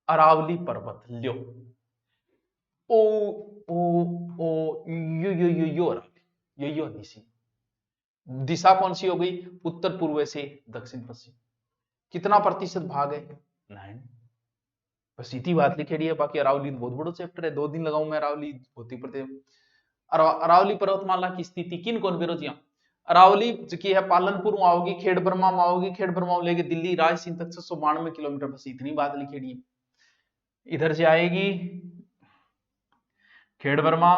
अरावली पर्वत ल्यो, ओ ओ ओ यो अरावली, यो दिशा कौन सी हो गई? उत्तर पूर्व से दक्षिण पश्चिम। कितना प्रतिशत भाग है? 9। बस इतनी बात लिखेड़ी है, बाकी अरावली बहुत बड़ा चैप्टर है, 2 दिन लगाऊं मैं अरावली भौतिक प्रदेश। अरावली पर्वतमाला की स्थिति किन कौन बेरोजिया? अरावली की है पालनपुर में आओगी, खेड़ ब्रह्मा में आओगी, खेड़ ब्रह्मा लेके दिल्ली रायसीन तक 692 किलोमीटर, बस इतनी बात लिखेड़ी है। इधर से आएगी खेड़वर्मा,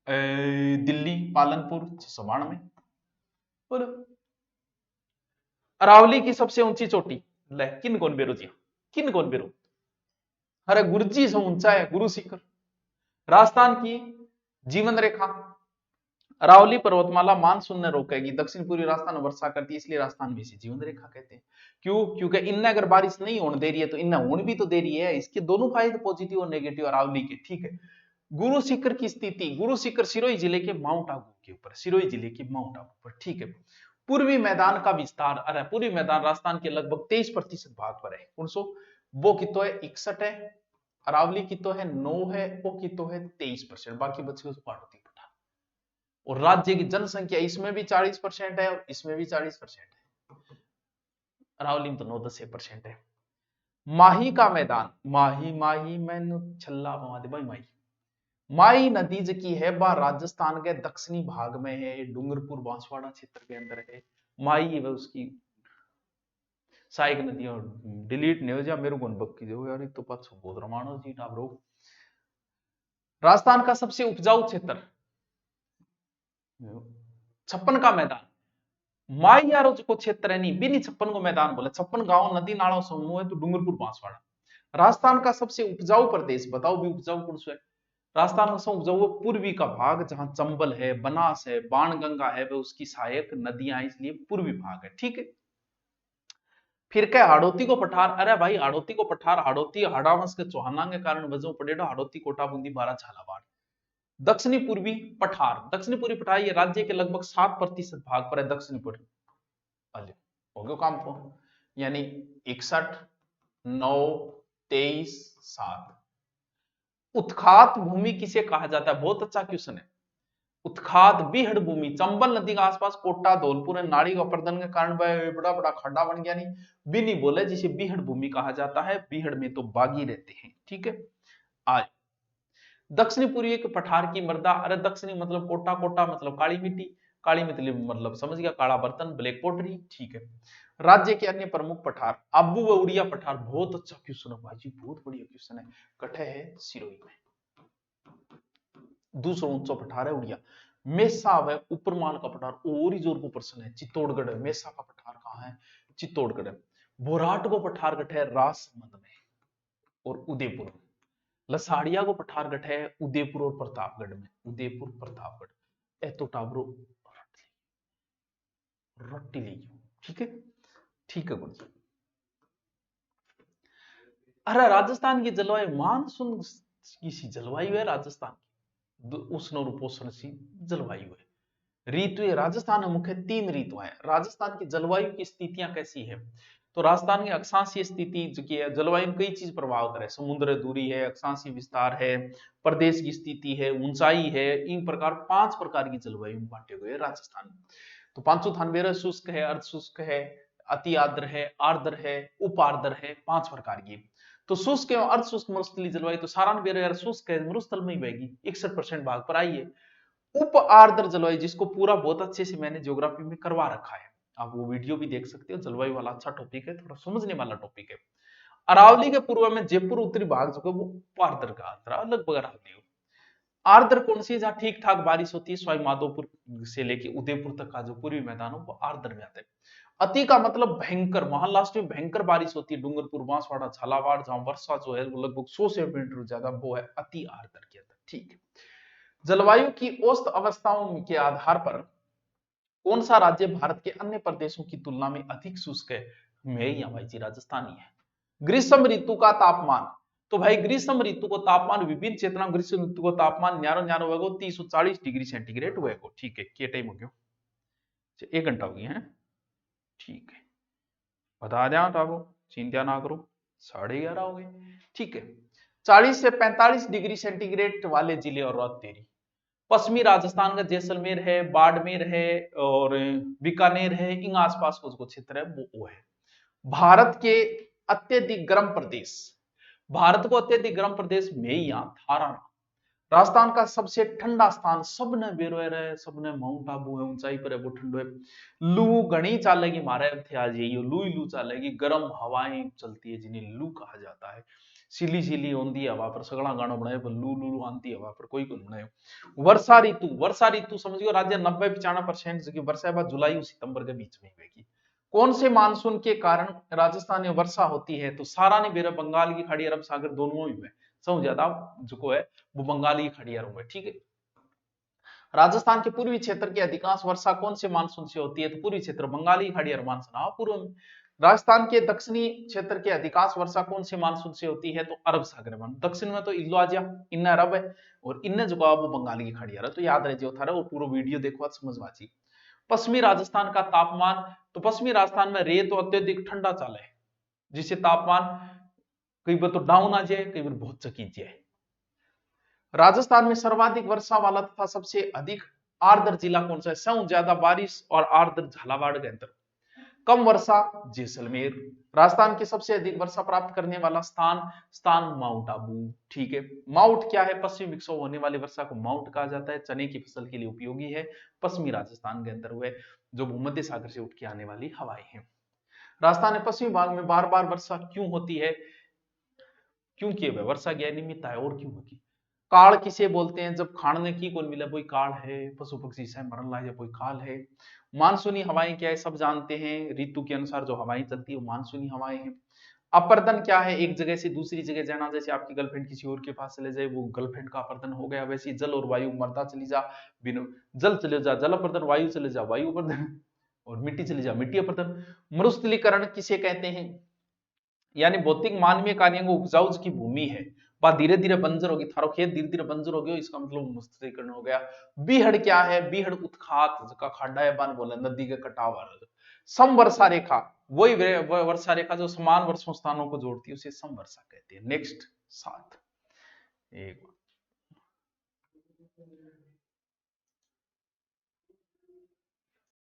दिल्ली, पालनपुर 692। बोलो अरावली की सबसे ऊंची चोटी ले किन कौन बेरो जी, किन कौन बेरो, अरे गुरुजी से ऊंचा है गुरु शिखर। राजस्थान की जीवन रेखा, अरावली पर्वतमाला मानसून ने रोकेगी, दक्षिण पूर्वी राजस्थान में वर्षा करती है, इसलिए राजस्थान में इसे जीवन रेखा कहते हैं। क्यों? क्योंकि इनने अगर बारिश नहीं होने दे रही है तो इनने होने भी तो दे रही है। इसके दोनों फायदे पॉजिटिव और नेगेटिव अरावली के, ठीक है। गुरु शिखर की स्थिति, गुरु शिखर सिरोही जिले के माउंट आबू के ऊपर, सिरोही जिले के माउंट आबू पर, ठीक है। पूर्वी मैदान का विस्तार, अरे पूर्वी मैदान राजस्थान के लगभग 23% भाग पर है। कौन सो वो की तो है 61 है, अरावली की तो है 9 है, वो की तो है 23%, बाकी बच्चे उसको आड़ती पठार। और राज्य की जनसंख्या इसमें भी 40% है और इसमें भी 40% है, अरावली में तो 9-10% है। माही का मैदान, माही माही मैंने छल्ला माँ दे भाई, माही माई नदी जो की है वह राजस्थान के दक्षिणी भाग में है, डूंगरपुर बांसवाड़ा क्षेत्र के अंदर है। माई वह उसकी सहायक नदियां डिलीट नहीं हो जा मेरे को बक्की दो यार, तो पास बहुत रमाणो जी टाबरो। राजस्थान का सबसे उपजाऊ क्षेत्र 56 का मैदान, माई यारो जो क्षेत्र है नहीं बिनी 56 को मैदान बोले, 56 गांव नदी नालों समूह है तो डूंगरपुर बांसवाड़ा। राजस्थान का सबसे उपजाऊ प्रदेश बताओ भी उपजाऊ कौन सा है? राजस्थान का सबसे उपजाऊ पूर्वी का भाग, जहां चंबल है, बनास है, बाणगंगा है, वह उसकी सहायक नदियां, इसलिए पूर्वी भाग है, ठीक है। फिर क्या हाड़ौती को पठार, अरे भाई हाड़ौती को पठार, हाड़ौती हाड़ावंश के चौहाना के कारण वजह पड़ेगा, हाड़ौती कोटा बूंदी बारा झालावाड़। दक्षिणी पूर्वी पठार, दक्षिणी पूर्वी पठार ये राज्य के लगभग 7% भाग पर है, दक्षिणी पूर्वी हो गया काम को, यानी 61, 9, 23, 7। उत्खात भूमि किसे कहा जाता है? बहुत अच्छा क्वेश्चन है। उत्खात बीहड़ भूमि, चंबल नदी के आसपास कोटा धौलपुर नाड़ी का प्रदन के कारण बड़ा बड़ा खड्डा बन गया, नहीं भी नहीं बोले, जिसे बीहड़ भूमि कहा जाता है। बीहड़ में तो बागी रहते हैं, ठीक है। आज दक्षिणी पूर्वी के पठार की मृदा, अरे दक्षिणी मतलब कोटा, कोटा मतलब काली मिट्टी, काली मिट्टी मतलब समझ गया काला बर्तन, ब्लैक पोटरी, ठीक है। राज्य के अन्य प्रमुख पठार, आबू व उड़िया पठार, बहुत अच्छा क्वेश्चन है भाई जी, बहुत बढ़िया क्वेश्चन है। कटे है सिरोही में, दूसरा ऊंचा पठार है उड़िया। मेसा है उपरमाल का पठार, और ही जोर को प्रश्न है। चित्तौड़गढ़ है, मेसा का पठार कहाँ है? चित्तौड़गढ़ है। बोराट को पठार गठ है राजसमंद में और उदयपुर में। लसाड़िया को पठार गठ है उदयपुर और प्रतापगढ़ में, उदयपुर प्रतापगढ़। ए तो टाबरो रट्टी लीजिए, ठीक है, ठीक है गुरु। अरे राजस्थान की जलवायु मानसून की सी जलवायु है, राजस्थान की उष्ण और उपोष्ण सी जलवायु है। ऋतु, राजस्थान में मुख्य 3 ऋतु है। राजस्थान की जलवायु की स्थितियां कैसी है? तो राजस्थान की अक्षांशीय स्थिति जो की है, जलवायु कई चीज प्रभाव करे, समुद्र दूरी है, अक्षांशीय विस्तार है, प्रदेश की स्थिति है, ऊंचाई है, इन प्रकार 5 प्रकार की जलवायु बांटे हुए राजस्थान में। तो 593 शुष्क है, अर्ध शुष्क है, अति आर्द्र है, उप आर्द्र है, 5 प्रकार की। तो शुष्क एवं अर्ध शुष्क मरुस्थलीय जलवायु, तो 94 शुष्क है, मरुस्थल में ही बहेगी, 61% भाग पर आई है। उप आर्द्र जलवायु, जिसको पूरा बहुत अच्छे से मैंने ज्योग्राफी में करवा रखा है, आप वो वीडियो भी देख सकते हो, जलवायु वाला अच्छा टॉपिक है, थोड़ा समझने वाला टॉपिक है। अरावली के पूर्व में जयपुर उत्तरी भाग जो है वो उप आर्द्र का अंतरा लगभग अरावली। आर्द्र कौन सी है? जहां ठीक ठाक बारिश होती है, सवाई माधोपुर से लेके उदयपुर तक का जो पूर्वी मैदान हो वो आर्द्र में आता है। अति का मतलब भयंकर, वहां लास्ट में भयंकर बारिश होती है, डूंगरपुर बांसवाड़ा झालावाड़, जहां वर्षा जो है वो लगभग 100 सेंटीमीटर ज्यादा, वो है अति आर्द्र के अंदर, ठीक है। जलवायु की औसत अवस्थाओं के आधार पर कौन सा राज्य भारत के अन्य प्रदेशों की तुलना में अधिक शुष्क है? मैं या भाई जी राजस्थान ही है। ग्रीष्म ऋतु का तापमान, तो भाई ग्रीष्म ऋतु को तापमान विभिन्न क्षेत्रों में ग्रीष्म ऋतु को तापमान न्यारो न्यारो होगा 340 डिग्री सेंटीग्रेड होगा, ठीक है। क्या टाइम हो गया? 1 घंटा हो गया है, ठीक है। बता दें आपको, चिंता ना करो, 11:30 हो गए, ठीक है। 40 से 45 डिग्री सेंटीग्रेड वाले जिले और रात तेरी, पश्चिमी राजस्थान का जैसलमेर है, बाड़मेर है और बीकानेर है, इन आसपास को जो क्षेत्र है वो है। भारत के अत्यधिक गर्म प्रदेश, भारत को अत्यधिक गर्म प्रदेश में यहाँ थारा, राजस्थान का सबसे ठंडा स्थान, सबने बेरोयर है, सबने माउंट आबू है, ऊंचाई पर है, वो ठंडो है। लू घनी चालेगी, मारे थे आज यही लू ही लू चालेगी, गर्म हवाएं चलती है जिन्हें लू कहा जाता है। सिली सिली होंदी हवा पर सगड़ा गाना बनाए पर लू लू आंती हवा पर कोई कौन बनाए। वर्षा ऋतु समझियो राज्य 90-95% जगह वर्षा बाद जुलाई और सितंबर के बीच में होगी। कौन से मानसून के कारण राजस्थान में वर्षा होती है? तो सारा नहीं बेरा बंगाल की खाड़ी अरब सागर दोनों ही में समझ ज्यादा जो है वो बंगाली खाड़ी अरब में, ठीक है। राजस्थान के पूर्वी क्षेत्र की अधिकांश वर्षा कौन से मानसून से होती है? तो पूर्वी क्षेत्र बंगाली खाड़ी और मानसून पूर्व में। राजस्थान के दक्षिणी क्षेत्र की अधिकांश वर्षा कौन से मानसून से होती है? तो अरब सागर में। दक्षिण में तो इल्लो आजिया इन्ना अरब है और इन्ने जो वो बंगाली की खाड़ी है, तो याद रहे जो था और पूरा वीडियो देखो समझवाची। पश्चिमी राजस्थान का तापमान, तो पश्चिमी राजस्थान में रेत तो अत्यधिक ठंडा चाले है जिससे तापमान कई बार तो डाउन आ जाए कई बार बहुत चकीत जाए। राजस्थान में सर्वाधिक वर्षा वाला तथा सबसे अधिक आर्द्र जिला कौन सा है? सबसे ज्यादा बारिश और आर्द्र झालावाड़ के अंदर। कम वर्षा जैसलमेर। राजस्थान के सबसे अधिक वर्षा प्राप्त करने वाला स्थान माउंट आबू, ठीक है। माउंट क्या है? पश्चिमी विक्षोभ होने वाली वर्षा को माउंट कहा जाता है। चने की फसल के लिए उपयोगी है। पश्चिमी राजस्थान के अंदर हुए जो भूमध्य सागर से उठ के आने वाली हवाएं हैं। राजस्थान के पश्चिमी भाग में बार बार वर्षा क्यों होती है? क्योंकि वर्षा की अनियमितता है और क्यों होगी? काल किसे बोलते हैं? जब खाने की कोई मिला कोई काल है, पशु पक्षी से मरन ला कोई काल है। मानसूनी हवाएं क्या है? सब जानते हैं, ऋतु के अनुसार जो हवाएं चलती है वो मानसूनी हवाएं हैं। अपर्दन क्या है? एक जगह से दूसरी जगह जाना, जैसे आपकी गर्लफ्रेंड किसी और के पास चले जाए वो गर्लफ्रेंड का अपर्दन हो गया। वैसे जल और वायु मरता चली जा, बिन जल चले जा जल अपर्दन, वायु चले जा वायु अपर्दन और मिट्टी चली जा मिट्टी अपर्दन। मरुस्थलीकरण किसे कहते हैं? यानी भौतिक मानवीय कार्यों को उपजाऊ की भूमि है वह धीरे धीरे बंजर होगी, थारो खेत धीरे धीरे बंजर हो गया, इसका मतलब मरुस्थलीकरण हो गया। बीहड़ क्या है? बीहड़ उत्खात का खाडा है बान बोले नदी के कटाव वाला। सम वर्षा रेखा वही वर्षा रेखा जो समान वर्षों स्थानों को जोड़ती है उसे सम वर्षा कहते हैं। नेक्स्ट 7 एक